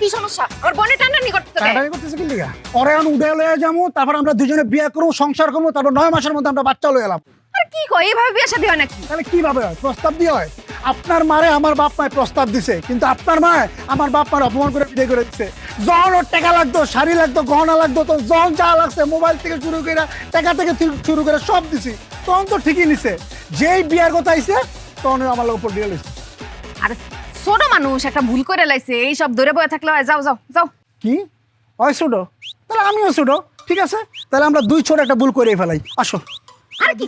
কি সমস্যা? আমার বোনের টানাটানি করতেছে কেন? টানাটানি করতেছে কি লিগা? পরে আমি উদয় লয়ে যাবো, তারপর আমরা দুজনে বিয়ে করবো, সংসার করবো, তারপর 9 মাসের মধ্যে আমরা বাচ্চা লয়ে এলাম। আর কি কয়, এইভাবে বিয়ে শাদী হয় নাকি? তাহলে কিভাবে হয়? প্রস্তাব দিয়ে হয়? আপনার মারে আমার বাপ মায় প্রস্তাব দিছে, কিন্তু আপনার মা আমার বাপ মার অপমান করে বিয়ে করে দিচ্ছে। যখন ওর টাকা লাগতো, শাড়ি লাগতো, গহনা লাগতো, তো যখন যা লাগছে মোবাইল থেকে শুরু করে টাকা থেকে শুরু করে সব দিছি, তখন তো ঠিকই নিছে। যেই বিয়ার কথা আইছে তখন আমার উপর দিয়ে লইছে। আর ছোট মানুষ একটা ভুল করে লাইছে, এই সব ধরে বয়ে থাকলে হয়? যাও যাও যাও। কি হয় ছোট? তাহলে আমিও ছোট, ঠিক আছে? তাহলে আমরা দুই ছোট একটা ভুল করে ফেলাই। আসো। আরে কি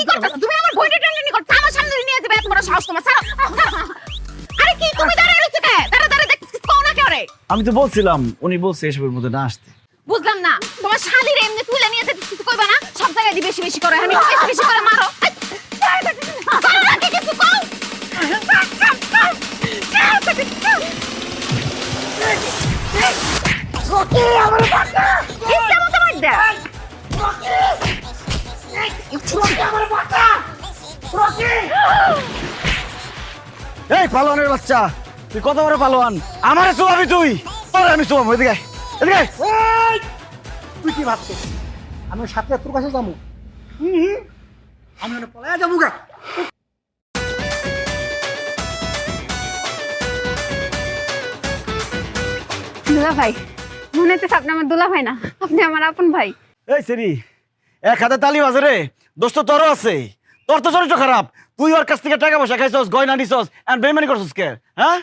করতেছ তুমি? আমার বোনের টানাটানি করতে আমার সামনে নিয়ে যাবে, এত বড় সাহস তোমার? ছাড়ো। আরে কি তুমি দাঁড়ায় রইছো কে? দাঁড়া দেখছিস কোন না করে? আমি তো বলছিলাম, উনি বলছে এসবের মধ্যে না আসতে। বুঝলাম না, তোমার শালীর এমনি তুলে নিয়ে যেতে কিছু কইবা না? সব জায়গায় দি বেশি বেশি করে, আমি বেশি বেশি করে মারো। করো না কি কিছু কও? রকি আমার বাচ্চা ইচ্ছা মতো মার দে। এই পালোয়ানের বাচ্চা, তুই কত বড় পালোয়ান? আমারে চুয়াবি তুই? তোরে আমি চুয়াবো। এদিকে আয়, এদিকে আয়। এই, তুই কি ভাবছিস আমি সাথে তোর কাছে যাবো? আমি ওখানে পলায়া যাবো গা। দুলাভাই, মনে হচ্ছে আপনি আমার দুলাভাই না, আপনি আমার আপন ভাই। এই সেরি, এক হাতে তালি বাজে রে, দোস্ত তোরও আছে। তোর তো চরিত্র খারাপ, তুই ওর কাছ থেকে টাকা পয়সা খাইছস, গয়না নিছস, আর বেইমানি করছস কে? হ্যাঁ?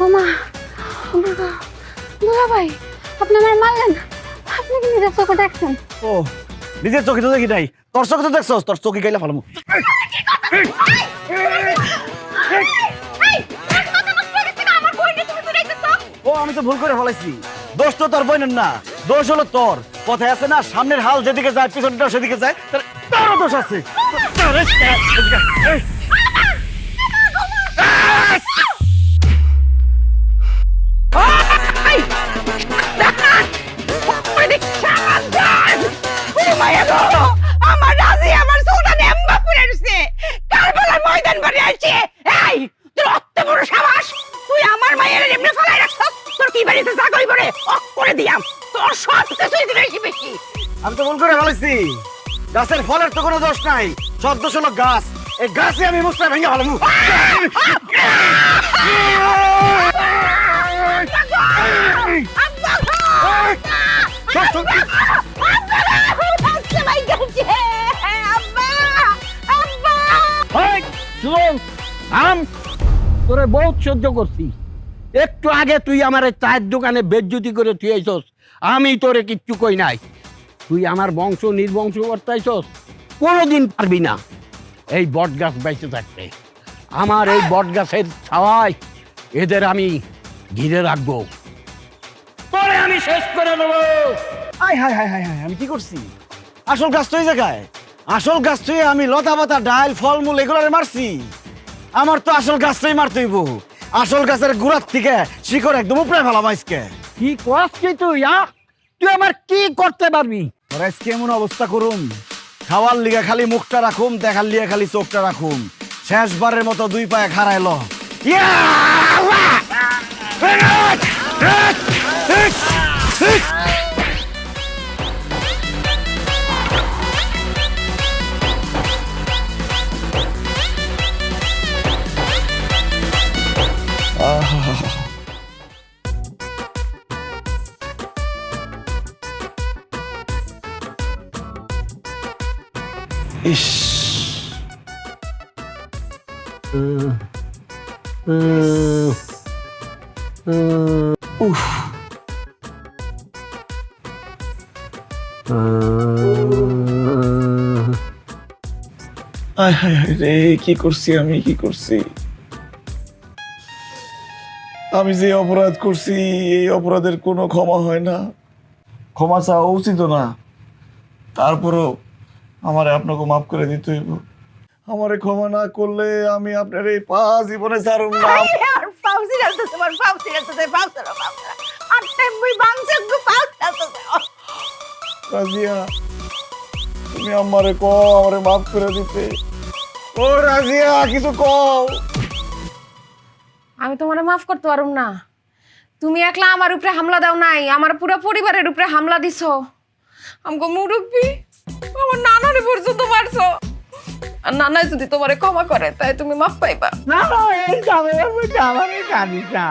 ওমা, দুলাভাই, আপনি আমার মারলেন? আপনি কি নিজের চোখে দেখছেন? ও নিজের চোখে তো দেখি নাই, তোর চোখে তো দেখছস, তোর চোখে গাইলে ভালো। আমি তো ভুল করে ফেলেছি। দোষ তো তোর বোনের না, দোষ হলো তোর। কথায় আছে না, সামনের হাল যেদিকে যায় পিছনটাও সেদিকে যায়, তারও দোষ আছে। আমার রাজি আমার সুলতান এম্বা পুরে রইছে কারবালার ময়দান বাড়ি আইছে। এই তোর অত বড় সাবাস, তুই আমার মায়ের এমনি ফলাই রাখছস। তোর কি বাড়িতে জাগই পড়ে অক করে দিয়াম, তোর সব কিছুই বেশি বেশি। আমি তো ভুল করে ফেলেছি। গাছের ফলের তো কোনো দোষ নাই, সব দোষ হলো গাছ। এই গাছে আমি মুসটা ভেঙে ফেলাম। তোরে বহুত সহ্য করছি। একটু আগে তুই আমার চায়ের দোকানে বেজ্জুতি করে তুই আইছস, আমি তোরে কিচ্ছু কই নাই। তুই আমার বংশ নির্বংশ করতে আইছস, কোনোদিন পারবি না এই বট গাছ বাইতে থাকতে। আমার এই বট গাছের ছাওয়ায় এদের আমি ঘিরে রাখবো, তোরে আমি শেষ করে দেবো। আয় হায় হায় হায় হায়, আমি কি করছি? আসল গাছ তো এই জায়গায়, আসল গাছ তো আমি লতা পাতা ডাল ফলমূল এগুলোরে মারছি। আমার তো আসল গাছটাই মারতে হইব। আসল গাছের গোড়ার থেকে শিকড় একদম উপরে ফেলাম আজকে। কি করছিস তুই? তুই আমার কি করতে পারবি? আর আজকে এমন অবস্থা করুম, খাওয়ার লিগে খালি মুখটা রাখুম, দেখার লিগে খালি চোখটা রাখুম। শেষবারের মতো দুই পায়ে খাড়াইল। ইস, উফ, আয় হায় হায় রে, কি করছি আমি, কি করছি? আমি যে অপরাধ করছি এই অপরাধের কোনো ক্ষমা হয় না। ক্ষমা চাওয়া উচিত না, তারপরও আমারে আপনাকে মাফ করে দিতে হইব। আমারে ক্ষমা না করলে আমি আপনার এই পা জীবনে ছাড়ুম না। রাজিয়া, তুমি আমারে কও আমারে মাফ করে দিতে। ও রাজিয়া, কিছু কও। আমি তোমারে মাফ করতে পারুম না। তুমি একলা আমার উপরে হামলা দাও নাই, আমার পুরো পরিবারের উপরে হামলা দিছো। আমগো মুরব্বি আমার নানারে পর্যন্ত মারছো। আর নানা যদি তোমারে ক্ষমা করে তাই তুমি মাফ পাইবা। না না, এই ঝামেলার মধ্যে আমাকে কাঁদিস না।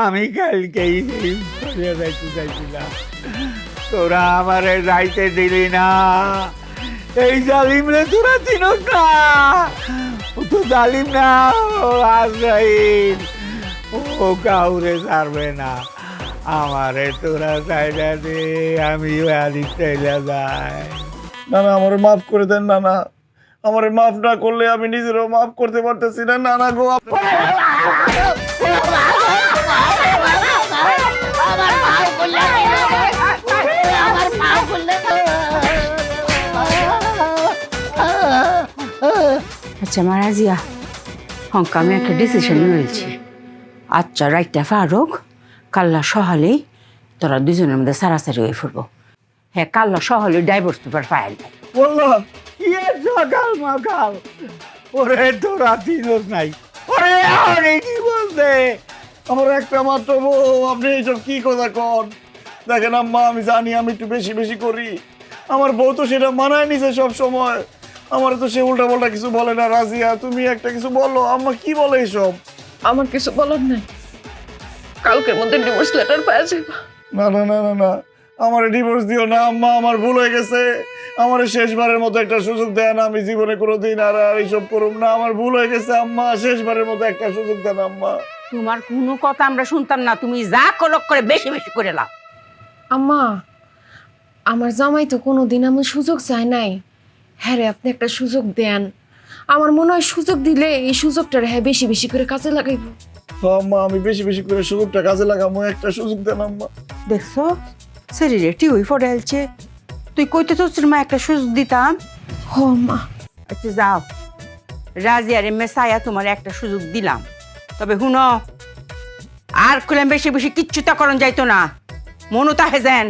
আমি কালকেই যাইতে চাইছিলাম, তোরা আমারে যাইতে দিলি না। এই জালিম রে তোরা চিনস না, ও তো জালিম না, ও আজরাইল, ও কাউরে ছাড়বে না। আমারে তোরা চাইলা দে, আমি আদি চাইলা যাই। না না, আমারে মাফ করে দেন। না না, আমারে মাফ না করলে আমি নিজেরও মাফ করতে পারতেছি না। না না গো, আচ্ছা মারাজিয়া, হংকা আমি একটা ডিসিশন নিয়েছি। আচ্ছা রাইটটা ফারুক, কাল্লা সহালেই তোরা দুজনের মধ্যে সারাসারি হয়ে ফুরবো। হ্যাঁ, কাল্লা সহালে ডাইভোর্স পেপার ফাইল। বললো কি সকাল মাকাল, ওরে তোরা চিনস নাই, ওরে আরে কি বলতে। আমার একটা মাত্র বউ, আপনি এইসব কি কথা কন? দেখেন আম্মা, আমি জানি আমি একটু বেশি বেশি করি। আমার বউ তো সেটা মানায় নিছে সব সময়। আমার তো সে উল্টা পাল্টা কিছু বলে না। রাজিয়া, তুমি একটা কিছু বলো। আম্মা কি বলে এইসব? আমার কিছু বলার নাই, কালকের মধ্যে ডিভোর্স লেটার পাওয়া যাবে। না না না না না, আমার ডিভোর্স দিও না আম্মা, আমার ভুল হয়ে গেছে। আমার শেষবারের মতো একটা সুযোগ দেন, আমি জীবনে কোনোদিন আর এইসব করুম না। আমার ভুল হয়ে গেছে আম্মা, শেষবারের মতো একটা সুযোগ দেন আম্মা। তোমার কোনো কথা আমরা শুনতাম না, তুমি যা কলক করে বেশি বেশি করে লাও। আম্মা, আমার জামাই তো কোনোদিন আমি সুযোগ চাই নাই। হ্যাঁ রে, আপনি একটা সুযোগ দেন। আমার মনে হয় সুযোগ দিলে এই সুযোগটা হ্যাঁ বেশি বেশি করে কাজে লাগাইব। আম্মা আমি বেশি বেশি করে সুযোগটা কাজে লাগামো, একটা সুযোগ দেন আম্মা। দেখছো শরীরে টিউই ফোটে আলছে, তুই কইতে তোর মা একটা সুযোগ দিতাম। হ মা। আচ্ছা যাও, রাজিয়ারে মেসায়া তোমার একটা সুযোগ দিলাম, তবে শুনো আর কইলাম বেশি বেশি কিচ্ছু তা করন যাইতো না, মনু তাহে যেন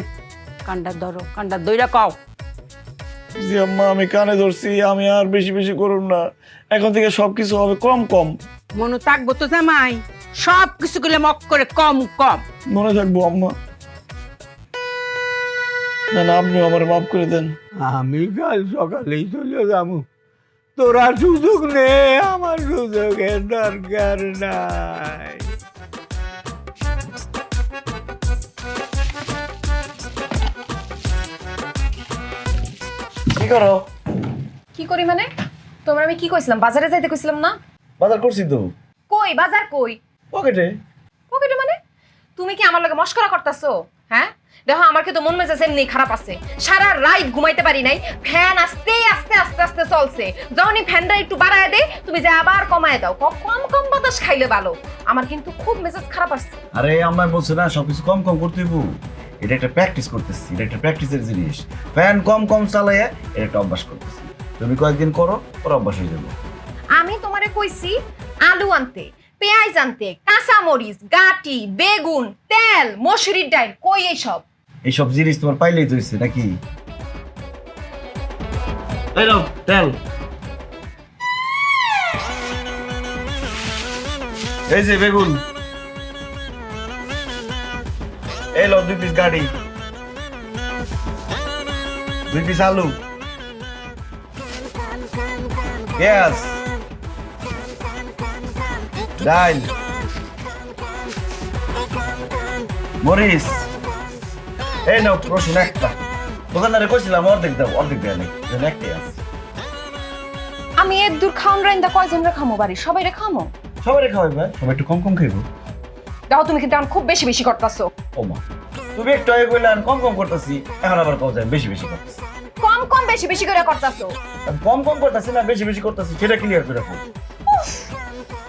কান্ডার ধরো, কান্ডার দইরা কও। জি আম্মা আমি কানে ধরছি, আমি আর বেশি বেশি করুন না, এখন থেকে সবকিছু হবে কম কম। মনু থাকবো তো জামাই, সব কিছু করলে মক করে কম কম। মনে থাকবো আম্মা। না না আপনি আমার মাফ করে দেন। আমি কাল সকালেই চলে যাবো, তোরা সুযোগ নে, আমার সুযোগের দরকার নাই। কি করো? কি করি মানে? তোমরা আমি কি কইছিলাম? বাজারে যাইতে কইছিলাম না? বাজার করছি তো। কই বাজার কই? পকেটে। পকেটে মানে? তুমি কি আমার লগে মস্করা করতেছো? হ্যাঁ দেখো আমার কিন্তু মন মেজাজ এমনি খারাপ আছে, সারা রাত ঘুমাইতে পারি নাই, ফ্যান আস্তে আস্তে আস্তে আস্তে চলছে, যখনই ফ্যানটা একটু বাড়ায় দে তুমি যে আবার কমায় দাও, কম কম বাতাস খাইলে ভালো। আমার কিন্তু খুব মেজাজ খারাপ আছে। আরে আম্মা বলছে না সবকিছু কম কম করতে হইব, এটা একটা প্র্যাকটিস করতেছি, এটা একটা প্র্যাকটিসের জিনিস। ফ্যান কম কম চালাইয়া এটা একটা অভ্যাস করতেছি, তুমি কয়েকদিন করো পর অভ্যাস হয়ে যাবে। আমি তোমারে কইছি আলু আনতে, পেঁয়াজ আনতে, কাঁচা মরিচ, গাটি, বেগুন, তেল, মসুরির ডাল, কই এইসব? এইসব জিনিস তোমার পাইলেই তো হইছে নাকি? এই নাও তেল, এই যে বেগুন, এই লো 2 পিস গাড়ি, 2 পিস আলু, পেঁয়াজ, ডাল, মরিচ, এই নাও রসুন একটা। দোকানদারে কইছিলাম অর্ধেক দাও, অর্ধেক দেয় নাই, একটাই আছে। আমি এর দূর খাওন রাইন্দা কয়জন রে খামো বাড়ি? সবাই রে খামো? সবাই খাওয়াই ভাই, সবাই একটু কম কম খাইবো। দেখো তুমি কিন্তু এখন খুব বেশি বেশি করতেছো। ও মা তুমি একটু আগে কইলেন কম কম করতেছি, এখন আবার কও যায় বেশি বেশি করতেছি। কম কম বেশি বেশি করে করতেছো। আমি কম কম করতেছি না বেশি বেশি করতেছি, সেটা ক্লিয়ার করে রাখো।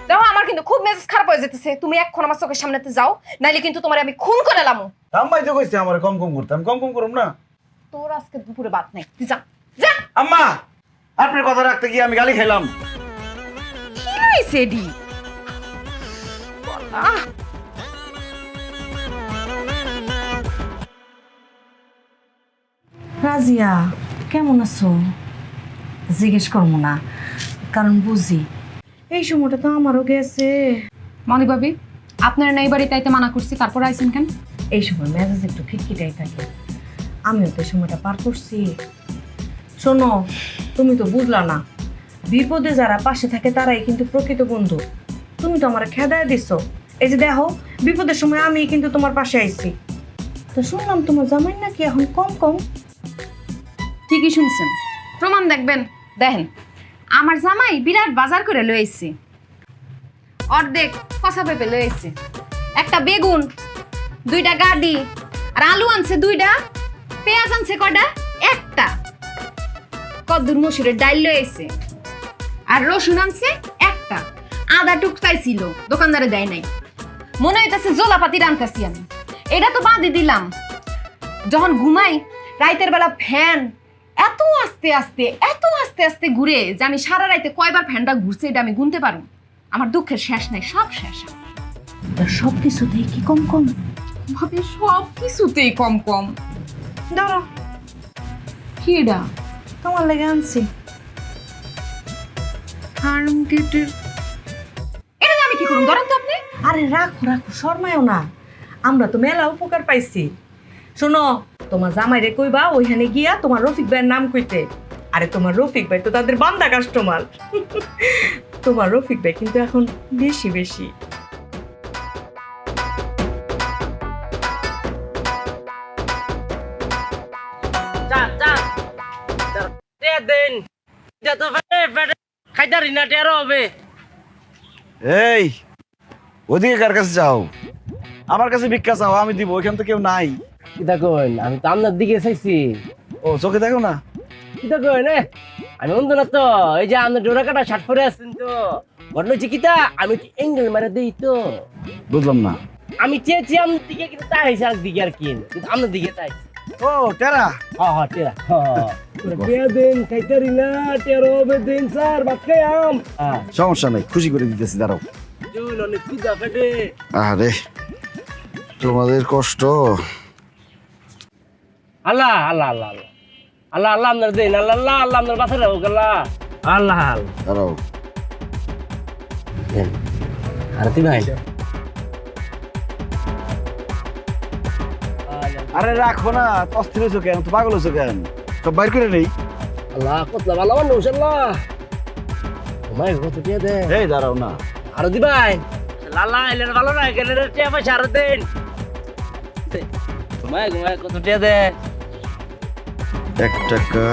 দেখো আমার কিন্তু খুব মেজাজ খারাপ হয়ে যেতেছে, তুমি এখন আমার চোখের সামনেতে যাও, নাইলে কিন্তু তোমার আমি খুন করে লামু। আম্মাই তো কইছে আমার কম কম করতে, আমি কম কম করব না। তোর আজকে দুপুরে বাদ নাই, তুই যা যা। আম্মা আপনার কথা রাখতে গিয়ে আমি গালি খাইলাম। কি হইছে ডি? রাজিয়া কেমন আছো? জিজ্ঞেস করবো না, কারণ বুঝি এই সময়টা তো আমারও গেছে। মনি ভাবি আপনার নাই বাড়ি তাইতে মানা করছি, তারপর আইছেন কেন? এই সময় মেজাজ একটু খিটখিটাই থাকে, আমিও তো এই সময়টা পার করছি। শোনো তুমি তো বুঝলা না, বিপদে যারা পাশে থাকে তারাই কিন্তু প্রকৃত বন্ধু। তুমি তো আমার খেদায় দিচ্ছ, এই যে দেখো বিপদের সময় আমি কিন্তু তোমার পাশে আইছি। তো শুনলাম তোমার জামাই নাকি এখন কম কম। ঠিকই শুনছেন, প্রমাণ দেখবেন। দেখেন আমার জামাই বিরাট বাজার করে লই আইছে, অর্ধেক কষা পেঁপে লই আইছে, একটা বেগুন, 2টা গাডি, আর আলু আনছে 2টা, পেঁয়াজ আনছে কয়টা? একটা, কদ্দুর মসুরের ডাল লই আইছে, আর রসুন আনছে একটা, আদা টুক চাইছিল দোকানদারে দেয় নাই। মনে হইতাছে জোলাপাতি রান্তাছি আমি। এটা তো বাদই দিলাম, যখন ঘুমাই রাইতের বেলা ফ্যান এত আস্তে আস্তে এত আস্তে আস্তে ঘুরে যে আমি সারা রাইতে কয়বার ফ্যানটা ঘুরছে এটা আমি গুনতে পারবো। আমার দুঃখের শেষ নাই, সব শেষ। সব কিছুতেই কি কম কম? ভাবে সব কিছুতেই কম কম। ধরো কি এটা? তোমার লেগে আনছি। এটা আমি কি করুন? ধরেন তো আপনি। আরে রাখো রাখো, শর্মায়ও না, আমরা তো মেলা উপকার পাইছি। শোনো তোমার জামাইরে কইবা ওইখানে গিয়া তোমার রফিক ভাইয়ের নাম কইতে। আরে তোমার রফিক ভাই তো তাদের বান্দা কাস্টমার। তোমার রফিক ভাই কিন্তু এখন বেশি বেশি। এই ওদিকে কার কাছে যাও? আমার কাছে ভিক্ষা চাও, আমি দিব, ওইখান তো কেউ নাই। কিতা কইন? আমি তো আপনার দিকে চাইছি। ও চোখে দেখো না? কিতা কইন? আমি অন্ধ না তো, এই যে আপনার ডোরা কাটা শার্ট পরে আছেন তো, ঘটনা হচ্ছে কিতা আমি এঙ্গেল মারা দেই তো বুঝলাম না। আমি চেয়েছি আপনার দিকে কিন্তু তাই হয়েছে আর দিকে আর কি কিন্তু আপনার দিকে তাই ও টেরা, হ্যাঁ টেরা টিয়া দেন খাইতারি না টেরো হবে দেন স্যার ভাত খাই আম সমস্যা নাই, খুশি করে দিতেছি, দাঁড়াও। চল অনেক খিদা পেটে আরে তোমাদের কষ্ট। আল্লাহ আল্লাহ আল্লাহ আল্লাহ আল্লাহ আল্লাহ আপনার দেন আল্লাহ আল্লাহ আল্লাহ আপনার বাসা রাখো আল্লাহ আল্লাহ দাঁড়াও। আর তুই ভাই আরে রাখো না, অস্থির হয়েছো কেন, তো পাগল হয়েছো কেন, সব বাইর করে নেই। আল্লাহ কত ভালো মানুষ আল্লাহ তোমায় কত টিয়া দে এই দাঁড়াও না, আরো দি ভাই লালা এলের ভালো না গেলে টিয়া পয়সা আরো দেন তোমায় তোমায় কত টিয়া দে 1 টাকা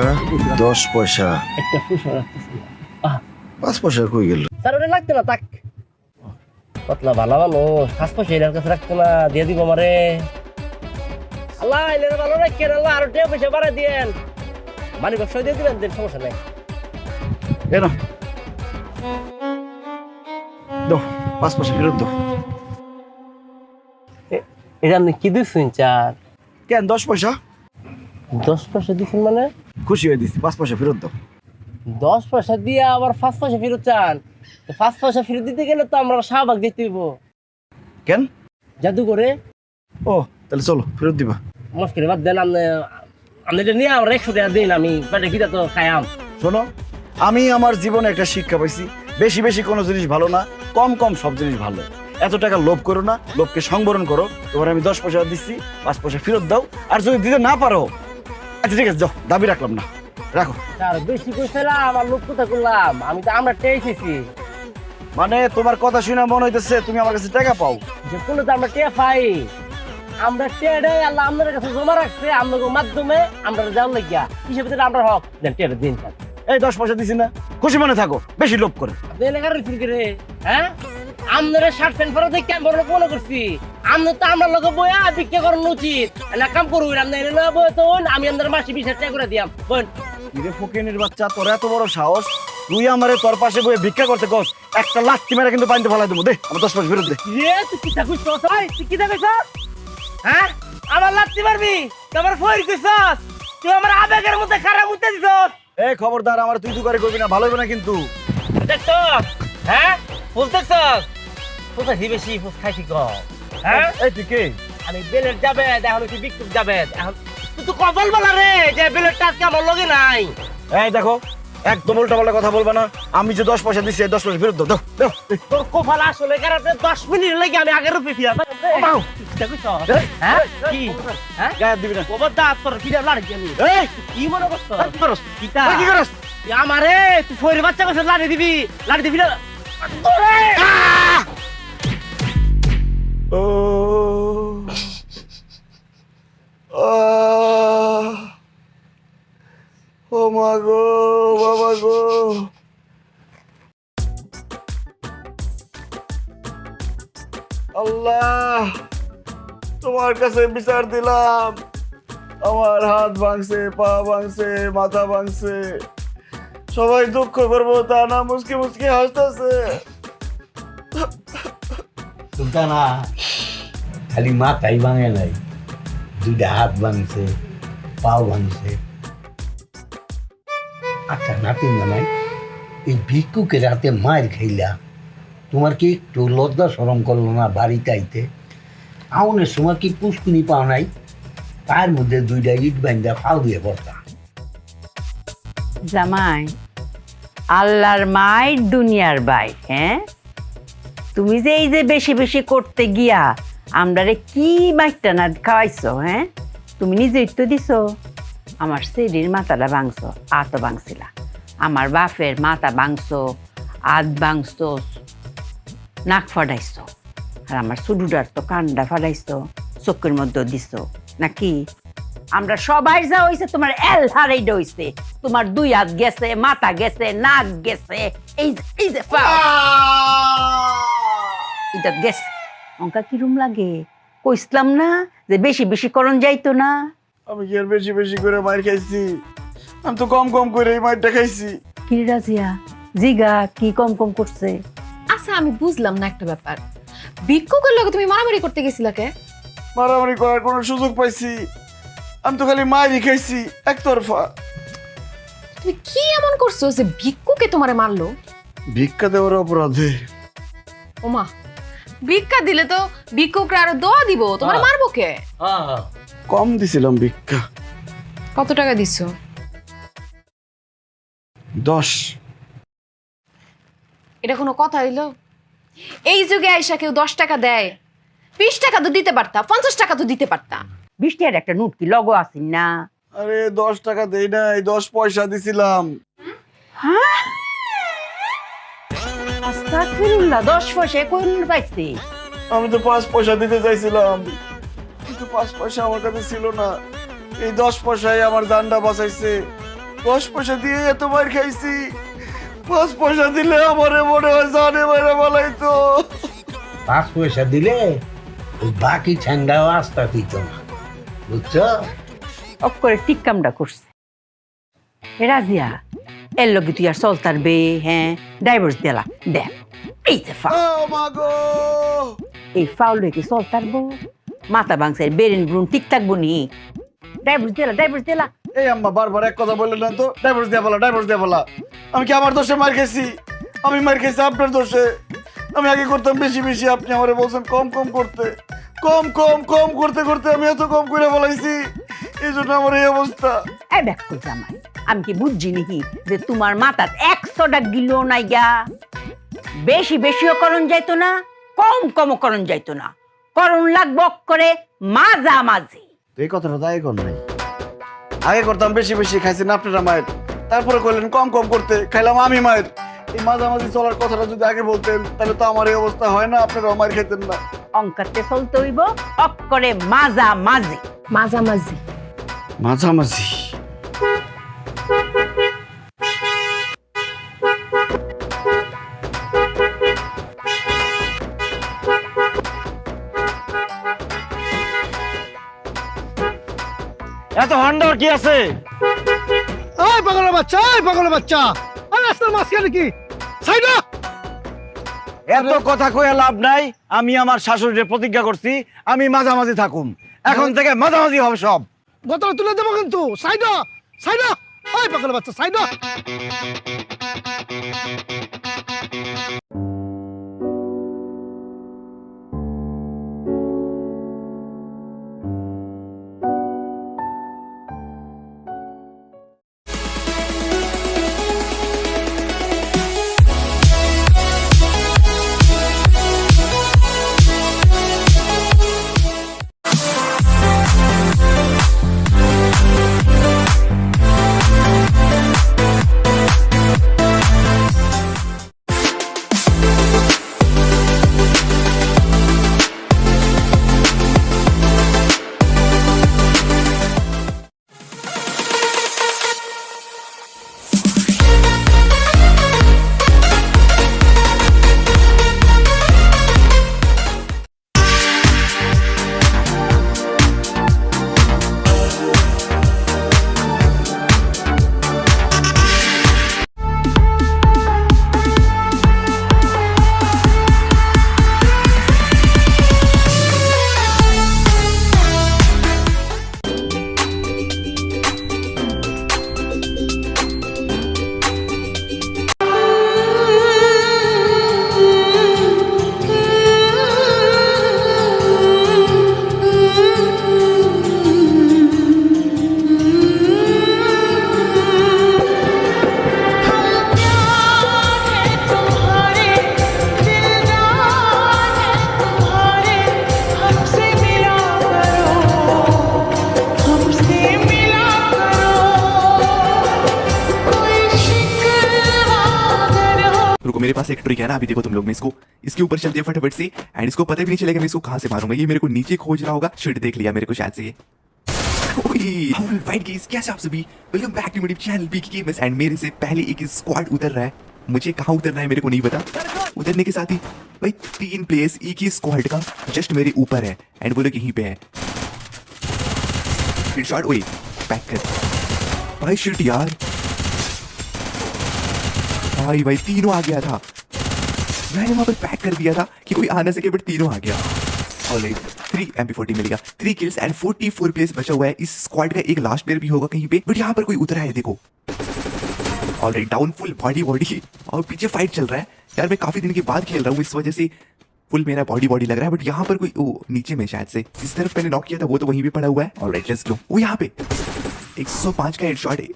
10 পয়সা, একটা ফুসা রাখতেছি 5 পয়সা কই গেল? স্যার ওটা লাগতো না তাক কতলা ভালো মানুষ 5 পয়সা এর কাছে রাখতো না দিয়ে দিব আমারে আল্লাহ এলের ভালো রাখেন আল্লাহ আরো টিয়া পয়সা বাড়া দিয়েন মানে ব্যবসা দিয়ে দিবেন দেন সমস্যা নাই এনো দাও, 5 পয়সা ফেরত দাও। এটা আপনি কি দিচ্ছেন চার কেন 10 পয়সা? 10 পয়সা দিচ্ছেন মানে খুশি হয়ে দিছি, 5 পয়সা ফেরত দাও। 10 পয়সা দিয়ে আবার 5 পয়সা ফেরত চান 5 পয়সা ফেরত দিতে গেলে তো আমরা শাহবাগ দিতে হইব কেন? জাদু করে ও তাহলে চলো ফেরত দিবা। মুশকিল বাদ দেন আপনি এটা নিয়ে আমরা 100 টাকা দিন আমি পেটে খিদা তো খাইয়াম শোনো, আমি আমার জীবনে একটা শিক্ষা পাইছি, বেশি বেশি কোনো জিনিস ভালো না, কম কম সব জিনিস ভালো। এত টাকা লোভ করো না, লোভকে সংবরণ করো। তোমার আমি 10 পয়সা দিচ্ছি, 5 পয়সা ফেরত দাও। আর যদি দিতে না পারো, আচ্ছা ঠিক আছে, যাও, দাবি রাখলাম না, রাখো। স্যার বেশি কইছিলাম আমার লোক কথা করলাম আমি তো আমরা টেয়েছি মানে তোমার কথা শুনে মনে হইতেছে তুমি আমার কাছে টাকা পাও। যে কোনো তো আমরা টেয়া পাই আমরা টেয়ারে আল্লাহ আপনাদের কাছে জমা রাখছে আপনাদের মাধ্যমে আমরা যাওয়ার লাগিয়া হিসেবে আমরা হক দেন টেয়ারে দিন স্যার এই 10 পয়সা দিছি না, খুশি মনে থাকো, বেশি লোভ করে। আপনি এলাকার রয়েছেন কি রে হ্যাঁ আপনারা শার্ট প্যান্ট পরে দেখে আমি বড় মনে করছি আপনি তো আমার লোক বইয়া বিক্রি করানো উচিত না কাম করুন আপনি এনে না বই তো আমি আপনার মাসে 20,000 টাকা করে দিয়াম বোন কিরে ফকিনের বাচ্চা, তোর এত বড় সাহস, তুই আমারে তোর পাশে বইয়ে ভিক্ষা করতে কস, একটা লাথি মেরে কিন্তু পানিতে ফেলাই দেবো। দে আমার 10 পয়সা ফেরত দে। রে তুই কি থাকুস ভাই তুই কি থাকুস হ্যাঁ আমার লাত্তি মারবি তোমার ফয়ের কইছস তুই আমার আবেগের মধ্যে খারাপ উঠতে দিছস এই খবরদার, আমার তুই দুকারে করবি না, ভালো হবে না কিন্তু। দেখছো হ্যাঁ ফুল দেখছস ফুল বেশি ফুল খাইছি কম হ্যাঁ এই তুই কে? আমি বেলেট যাবে এখন তুই বিক্রি যাবে এখন তুই তো কপাল বলা রে যে বেলেটটা আজকে আমার লগে নাই এই দেখো, একদম উল্টা পাল্টা কথা বলবা না। আমি যে 10 পয়সা দিচ্ছি, 10 পয়সা ফেরত দাও, দাও দাও। তোর কপাল আসলে কারণে 10 মিনিট লাগে আমি আগের রূপে ফিরা বাউ। হ্যাঁ কি হ্যাঁ গায়ে দিবি না। কবর দা তোর ফিরা লাড়ি গেলি এই কি মনে করছস কি করস? কিতা তুই কি করস? আমারে তুই ফয়ের বাচ্চা কাছে লাড়ি দিবি না তোরে ও ও মা গো, বাবা গো। আল্লাহ, তোমার কাছে বিচার দিলাম, আমার হাত ভাঙছে, পা ভাঙছে, মাথা ভাঙছে, সবাই দুঃখ করবো তা না, মুসকি মুসকি হাসতেছে। সুলতানা খালি মাথাই ভাঙে নাই, 2টা হাত ভাঙছে, পাও ভাঙছে। আচ্ছা নাতিন জামাই, এই ভিক্ষুকে রাতে মায়ের খাইলা, তোমার কি একটু লজ্জা শরম করলো না বাড়িতে আইতে? আউনের সময় কি পুষ্কুনি পাও নাই? তার মধ্যে 2টা ইট বাইন্দা ফাল দিয়ে পড়তা। জামাই আল্লাহর মাই দুনিয়ার বাই, হ্যাঁ তুমি যে এই যে বেশি বেশি করতে গিয়া আমরারে কি বাইকটা না খাওয়াইছো, হ্যাঁ তুমি নিজেই তো দিছো। আমার সেরির মাথাটা ভাঙছো, আতো ভাঙছিলা, আমার বাপের মাথা ভাঙছো, আত ভাঙছো, নাক ফাটাইছো, আর আমার সুডুডার তো কান্ডা ফাটাইছো, চোখের মধ্যে দিছো নাকি? আমরা সবাই যা হইছে তোমার এল হারাইডা হইছে, তোমার 2 হাত গেছে, মাথা গেছে, নাক গেছে, এই যে এটা গেছে। অঙ্কা কিরম লাগে কইসলাম না যে বেশি বেশি করণ যাইতো না? আমি কি আর বেশি বেশি করে মার খাইছি? আমি তো কম কম করে এই মারটা খাইছি। কি রাজিয়া জিগা কি কম কম করছে? আচ্ছা আমি বুঝলাম না একটা ব্যাপার, ভিক্ষুকের লগে তুমি মারামারি করতে গেছিলা কে? মারামারি করার কোনো সুযোগ পাইছি? আমি তো খালি মাইরি খাইছি একতরফা। তুমি কি এমন করছো যে ভিক্ষুকে তোমারে মারলো? ভিক্ষা দেওয়ার অপরাধে। ওমা, ভিক্ষা দিলে তো ভিক্ষুকরা আরো দোয়া দিব, তোমার মারবো কে? কম দিছিলাম ভিক্ষা। কত টাকা দিছো? 10। এটা কোনো কথা হইলো? এই যুগে আইসা কেউ 10 টাকা দেয়? 20 টাকা তো দিতে পারতা, 50 টাকা তো দিতে পারতা। 20 টাকার একটা নোট কি লগো আসিন না? আরে 10 টাকা দেই নাই, 10 পয়সা দিছিলাম। আস্তাগফিরুল্লাহ, 10 পয়সা কোন পাইছে? আমি তো 5 পয়সা দিতে চাইছিলাম, কিন্তু 5 পয়সা আমার কাছে ছিল না। এই 10 পয়সায় আমার জানটা বাঁচাইছে। 10 পয়সা দিয়ে এত মার খাইছি, 5 পয়সা দিলে আমারে মনে হয় জানে মারা বলাইতো। 5 পয়সা দিলে ওই বাকি ঠান্ডাও আস্তা দিত না, বুঝছো? অফ করে ঠিক কামটা করছে। এ রাজিয়া, এর লগে তুই আর চলতার বে, হ্যাঁ ডাইভোর্স দিলা দেখ। এই যে ও মা গো, এই ফাউল রেখে চলতার বো, মাথা বাংসের বেরেন ব্রুন ঠিক থাকবো নি। ডাইভোর্স দিলা। এই আম্মা বারবার এক কথা বললেন না তো, ডাইভোর্স দিয়ে বলা। আমি কি আমার দোষে মার খাইছি? আমি মার খাইছি আপনার দোষে। আমি আগে করতাম বেশি বেশি, আপনি আমারে বলছেন কম কম করতে। কম করতে করতে আমি এত কম করে বলাইছি, এই জন্য আমার এই অবস্থা। এই দেখ কই জামাই, আমি কি বুঝছি নাকি যে তোমার মাথার 100টা গিলো নাই গা? বেশিও করণ যাইতো না, কমও করণ যাইতো না, করণ লাগবো করে মাঝামাঝি। এই কথাটা তো আগে কর নাই। আগে করতাম বেশি বেশি, খাইছেন আপনারা মায়ের, তারপরে কইলেন কম করতে, খাইলাম আমি মায়ের। এই মাঝামাঝি চলার কথাটা যদি আগে বলতেন তাহলে তো আমার এই অবস্থা হয় না, আপনারা মায়ের খেতেন না। অঙ্কাতে চলতে হইব অক্ষরে মাঝামাঝি। মাঝামাঝি এত হন্ডার কি আছে? এই পাগলের বাচ্চা, আর রাস্তার মাঝখানে কি সাইডা? এত কথা কয়ে লাভ নাই। আমি আমার শাশুড়ির প্রতিজ্ঞা করছি আমি মাঝামাঝি থাকুম, এখন থেকে মাঝামাঝি হবে সব। বোতল তুলে দেবো কিন্তু। সাইডা, এই পাগলের বাচ্চা সাইডা। मेरे पास एक ट्रिक है ना, अभी देखो तुम लोग, मैं इसके ऊपर चलती है फटाफट से, एंड इसको पता भी नहीं चलेगा मैं इसको कहां से मारूंगा। ये मेरे को नीचे खोज रहा होगा, शिट देख लिया मेरे को शायद से ये। फाइट गाइस, कैसे आप सभी, welcome back to my YouTube channel BK gamers. And मेरे से पहले एक स्क्वाड उतर रहा है, मुझे कहां उतरना है मेरे को नहीं पता। उतरने के साथ ही भाई 3 प्लेयर्स एक ही स्क्वाड का जस्ट मेरे ऊपर है, एंड वो लोग यहीं पे है। हेडशॉट, ओए पैक कर भाई, शिट यार भाई तीनों आ गया था मैंने वहां पर पैक कर दिया था कि कोई आ ना सके, बट तीनों आ गया। ऑलराइट 3 MP40 मिल गया, 3 किल्स एंड 44 प्लेयर्स बचा हुआ है। इस स्क्वाड का एक लास्ट प्लेयर भी होगा कहीं पे, बट यहाँ पर कोई उतरा है देखो। ऑलराइट डाउन फुल बॉडी और पीछे फाइट चल रहा है। यार मैं काफी दिन के बाद खेल रहा हूँ, इस वजह से फुल मेरा बॉडी लग रहा है, बट यहाँ पर कोई नीचे में शायद से इस तरफ मैंने नॉक किया था वो तो वहीं पे पड़ा हुआ है। Alright let's go. वो यहाँ पे 105 का हेडशॉट है,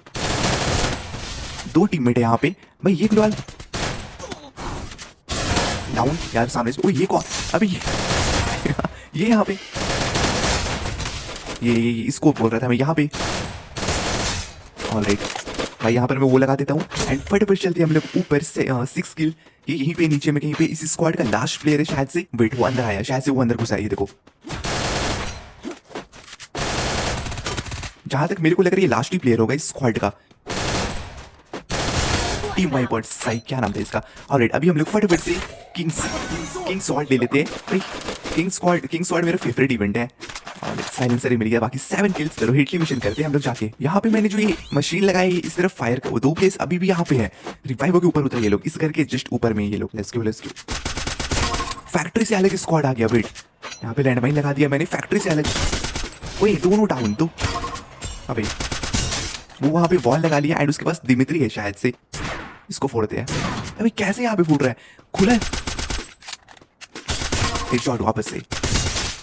2 टीममेट है यहाँ पे। भाई ये फिलहाल डाउन यार सामने से। ये कौन अभी ये यहाँ पे ये इसको बोल रहा था मैं यहाँ पे। ऑलराइट भाई यहाँ पर मैं वो लगा देता हूँ एंड फटाफट चलते हैं हम लोग ऊपर से 6 किल। ये यहीं पे नीचे में कहीं पे इस स्क्वाड का लास्ट प्लेयर है शायद से। वेट वो अंदर आया, शायद से वो अंदर घुसा है। ये देखो जहां तक मेरे को लग रहा है ये लास्ट ही प्लेयर होगा इस स्क्वाड का। टीम वाइपर सही क्या नाम था इसका। ऑलराइट अभी हम लोग फटाफट से किंग स्वॉर्ड ले लेते हैं। भाई किंग स्वॉर्ड मेरा फेवरेट इवेंट है। और साइलेंसर ही मिल गया, बाकी 7 किल्स। चलो हिटली मिशन करते हैं हम लोग जाके। यहाँ पे मैंने जो ये मशीन लगाई इस तरफ फायर का, वो 2 प्लेस अभी भी यहाँ पे है। रिवाइव के ऊपर उतर ये लोग, इस घर के जस्ट ऊपर में ये लोग। Let's go. फैक्ट्री से अलग स्क्वाड आ गया। वेट यहाँ पे लैंडमाइन लगा दिया मैंने, फैक्ट्री से अलग। ओए दोनों डाउन तो अबे वो वहां पे वॉल लगा लिया एंड उसके पास दिमित्री है शायद से। इसको फोड़ते हैं। अबे कैसे यहाँ पे फूट रहा है, खुला है। हेडशॉट वापस से।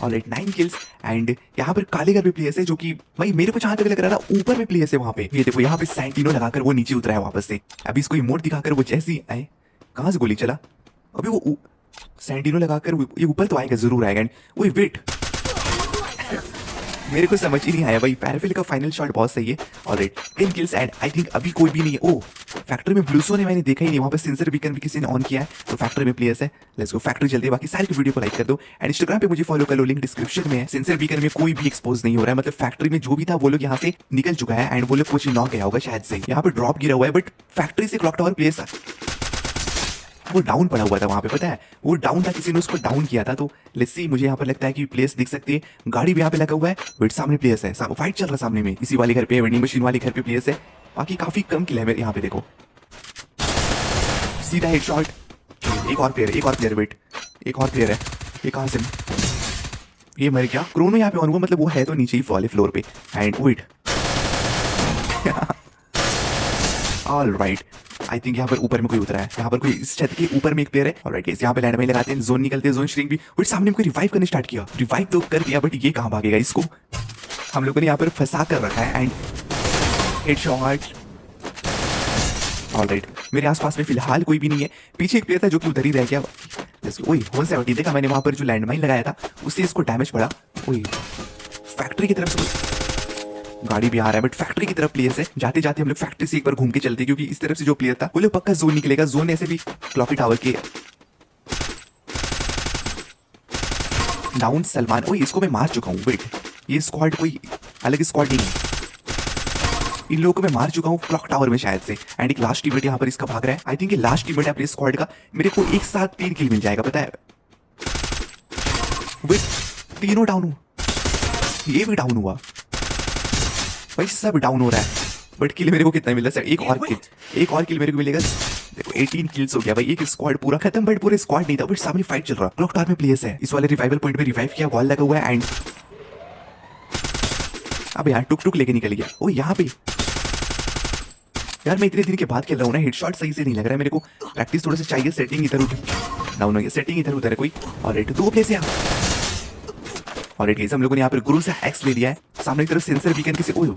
ऑलराइट 9 किल्स एंड यहाँ पर काले घर पे प्लेयर्स है जो कि भाई मेरे को जहां तक लग रहा था ऊपर में प्लेयर्स है वहां पे। ये देखो यहाँ पे सैंटिनो लगाकर वो नीचे उतरा है वापस से। अभी इसको इमोट दिखाकर वो जैसे ही आए, कहां से गोली चला। अभी वो सैंटिनो लगाकर ये ऊपर तो आएगा, जरूर आएगा। वही वेट मेरे को समझ ही नहीं आया भाई। पैराफिल का फाइनल शॉट बहुत सही है। Alright 10 kills and I think अभी कोई भी नहीं है। ओ फैक्ट्री में ब्लूसो ने मैंने देखा ही नहीं, वहां पर सेंसर बीकन भी किसी ने ऑन किया है, तो फैक्ट्री में प्लेयर्स है। लेट्स गो फैक्ट्री जल्दी। बाकी सारी वीडियो को लाइक कर दो एंड इंस्टाग्राम पे मुझे फॉलो कर लो, लिंक डिस्क्रिप्शन में है। सेंसर बीकन में कोई भी एक्सपोज नहीं हो रहा है, मतलब फैक्ट्री में जो भी था वो लोग यहाँ से निकल चुका है एंड वो लोग कुछ नॉक गया होगा शायद से। यहाँ पे ड्रॉप गिरा हुआ है, बट फैक्ट्री से क्लॉक टावर प्लेयर्स वो डाउन पड़ा हुआ था वहां पे, पता है वो डाउन था, किसी ने उसको डाउन किया था। तो लेट्स सी, मुझे यहाँ पर लगता है कि प्लेस दिख सकती है। गाड़ी भी यहाँ पे लगा हुआ है। वेट सामने प्लेस है, फाइट चल रहा है सामने में, इसी वाले घर पे वेंडिंग मशीन वाले घर पे प्लेस है। बाकी काफी कम किल है मेरे यहाँ पे। देखो सीधा हेडशॉट। एक और प्लेयर वेट एक और प्लेयर है। ये कहां से ये मर गया। क्रोनो यहाँ पे ऑन हुआ, मतलब वो है तो नीचे ही वाले फ्लोर पे। And wait alright I think यहाँ पर ऊपर में कोई उतरा है। यहाँ पर कोई इस छत के ऊपर में एक प्लेयर है। ऑलराइट यहाँ पे लैंडमाइन लगाते हैं, जोन निकलते हैं, जोन श्रिंक भी। बट सामने में कोई रिवाइव करने स्टार्ट किया, रिवाइव तो कर दिया, बट ये कहाँ भागेगा। इसको हम लोगों ने यहाँ पर फंसा कर रखा है एंड हेडशॉट। ऑलराइट मेरे आसपास में फिलहाल कोई भी नहीं है। पीछे एक प्लेयर था जो कि उधर ही रह गया। ओए 170 देखा मैंने वहां पर जो लैंडमाइन लगाया था उससे इसको डैमेज पड़ा। ओए फैक्ट्री की तरफ से गाड़ी भी आ रहा है, बट फैक्ट्री की तरफ प्लेयर्स है। जाते जाते हम लोग फैक्ट्री से एक बार घूम के चलते, क्योंकि इस तरफ से जो प्लेयर था वो लोग पक्का जोन निकलेगा। जोन ऐसे भी क्लॉकी टावर के डाउन सलमान। ओए इसको मैं मार चुका हूँ। वेट ये स्क्वाड कोई अलग स्क्वाड नहीं है, इन लोगों को मैं मार चुका हूँ क्लॉक टावर में शायद से। एंड एक लास्ट टीममेट यहाँ पर इसका भाग रहा है। आई थिंक ये लास्ट टीममेट है अपने स्क्वाड का। मेरे को एक साथ 3 किल मिल जाएगा, पता है। वेट तीनों डाउन हुआ, ये भी डाउन हुआ भाई, सब डाउन हो रहा है। बट किल मेरे को कितना मिल रहा है? एक और किल मेरे को मिलेगा। देखो 18 किल्स हो गया भाई। एक स्क्वाड पूरा खत्म, बट पूरे स्क्वाड नहीं था, बट सामने फाइट चल रहा। क्लॉक टावर में प्लेयर्स है। इस वाले रिवाइवल पॉइंट पे रिवाइव किया, वॉल लगा हुआ है एंड अब यार टुक लेके निकल गया। ओ यहाँ पे यार मैं इतने दिन के बाद खेल रहा हूँ ना, हेडशॉट सही से नहीं लग रहा है मेरे को। प्रैक्टिस थोड़ा सा चाहिए। सेटिंग इधर उधर डाउन हो गया, सेटिंग इधर उधर है कोई। और 2 प्लेस है। और हम लोगों ने यहाँ पर गुरु से एक्स ले लिया है। सामने की तरफ सेंसर बीकन किसी। ओह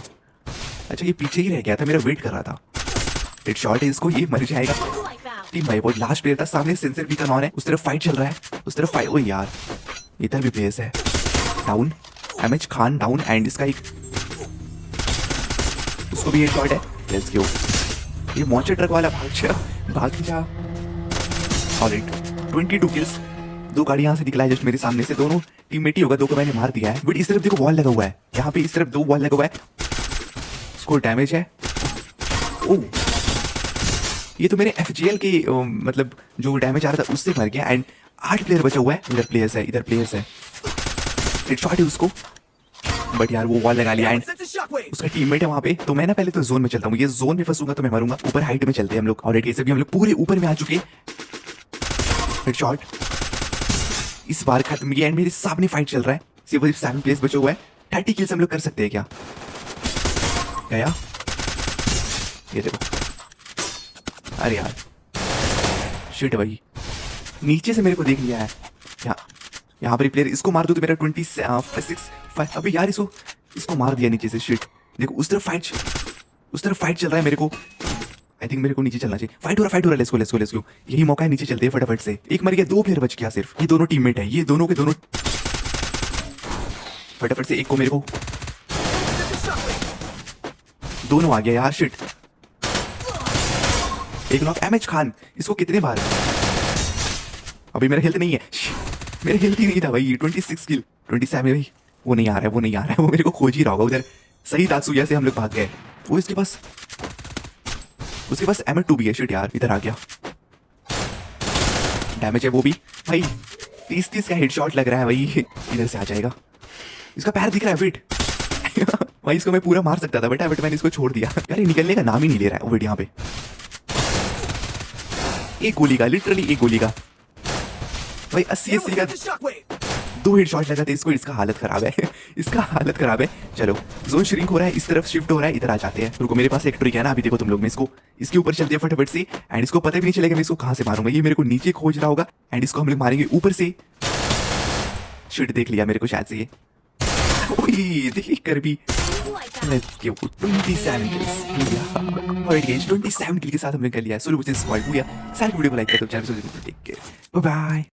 अच्छा ये पीछे ही रह गया था, मेरा वेट कर रहा था। हेडशॉट है इसको, ये मर जाएगा। टीम भाई बहुत लास्ट प्लेयर था। सामने सेंसर बीकन ऑन है, उस तरफ फाइट चल रहा है, उस तरफ फाइट। ओ यार इधर भी प्लेयर्स है। Down MH Khan down and इसका एक उसको भी हेडशॉट है। Let's go. ये मॉन्स्टर ट्रक वाला भाग जा। Alright 22 kills. 2 गाड़ी यहाँ से निकला है जस्ट मेरे सामने से। दोनों टीममेट ही होगा, 2 को मैंने मार दिया है। बट इस तरफ देखो वॉल लगा हुआ है, यहाँ पे इस तरफ 2 वॉल लगा हुआ है। उसको डैमेज है। ओह ये तो मेरे FGL के मतलब जो डैमेज आ रहा था उससे मर गया। एंड 8 प्लेयर बचा हुआ है। इधर प्लेयर्स है, इधर प्लेयर्स है। हेडशॉट है उसको, बट यार वो वॉल लगा लिया एंड उसका टीममेट है वहां पे। तो मैं ना पहले तो जोन में चलता हूँ, ये जोन में फंसूंगा तो मैं मरूंगा। ऊपर हाइट में चलते हैं हम लोग। और ऐसे भी हम लोग पूरे ऊपर में आ चुके हैं। हेडशॉट। इस बार खत्म किया एंड मेरे सामने फाइट चल रहा है। सिर्फ 7 प्लेस बचे हुए हैं। 30 किल्स हम लोग कर सकते हैं क्या? गया, ये देखो। अरे यार शिट भाई, नीचे से मेरे को देख लिया है। यहाँ पर प्लेयर, इसको मार दो तो मेरा 26 अबे यार इसको मार दिया नीचे से। शिट, देखो उस तरफ फाइट चल रहा है। मेरे को आई थिंक मेरे को नीचे चलना चाहिए। फाइट हो रहा है। लेट्स गो। यही मौका है, नीचे चलते हैं फटाफट से। एक मर गया, 2 प्लेयर बच गया सिर्फ। ये दोनों टीममेट है, ये दोनों के दोनों। फटाफट से एक को मेरे को, दोनों आ गया यार। शिट, एक नॉक। एमएच खान, इसको कितने बार? अभी मेरा हेल्थ नहीं है। मेरा हेल्थ ही नहीं था भाई। 26 किल, 27 भाई। वो नहीं आ रहा है। वो मेरे को खोज ही रहा होगा उधर। सही तात्सुया से हम लोग भाग गए। वो उसके पास M2 भी है। शिट यार, इधर आ गया। डैमेज है वो भी भाई। 30 का हेडशॉट लग रहा है भाई। इधर से आ जाएगा। इसका पैर दिख रहा है। वेट भाई, इसको मैं पूरा मार सकता था बट मैंने इसको छोड़ दिया। यार ये निकलने का नाम ही नहीं ले रहा है। वेट, यहाँ पे एक गोली का, लिटरली एक गोली का भाई। 80 का 2 हेडशॉट लगा थे इसको। इसका हालत खराब है। चलो, जोन श्रिंक हो रहा है, इस तरफ शिफ्ट हो रहा है। इधर आ जाते हैं। रुको, मेरे पास एक ट्रिक है ना। अभी देखो तुम लोग, मैं इसके ऊपर चलते हैं फटाफट से। एंड इसको पता भी नहीं चलेगा मैं इसको कहां से मारूंगा। ये मेरे को नीचे खोज रहा होगा एंड इसको हम लोग मारेंगे ऊपर से। शिट, देख लिया मेरे को शायद से ये। ओए, देख कर भी। Let's go. 27 kills. 27 किल के साथ हमने कर लिया है। Solo versus squad. सारे वीडियो को लाइक कर दो, चैनल को टेक केयर। Bye bye.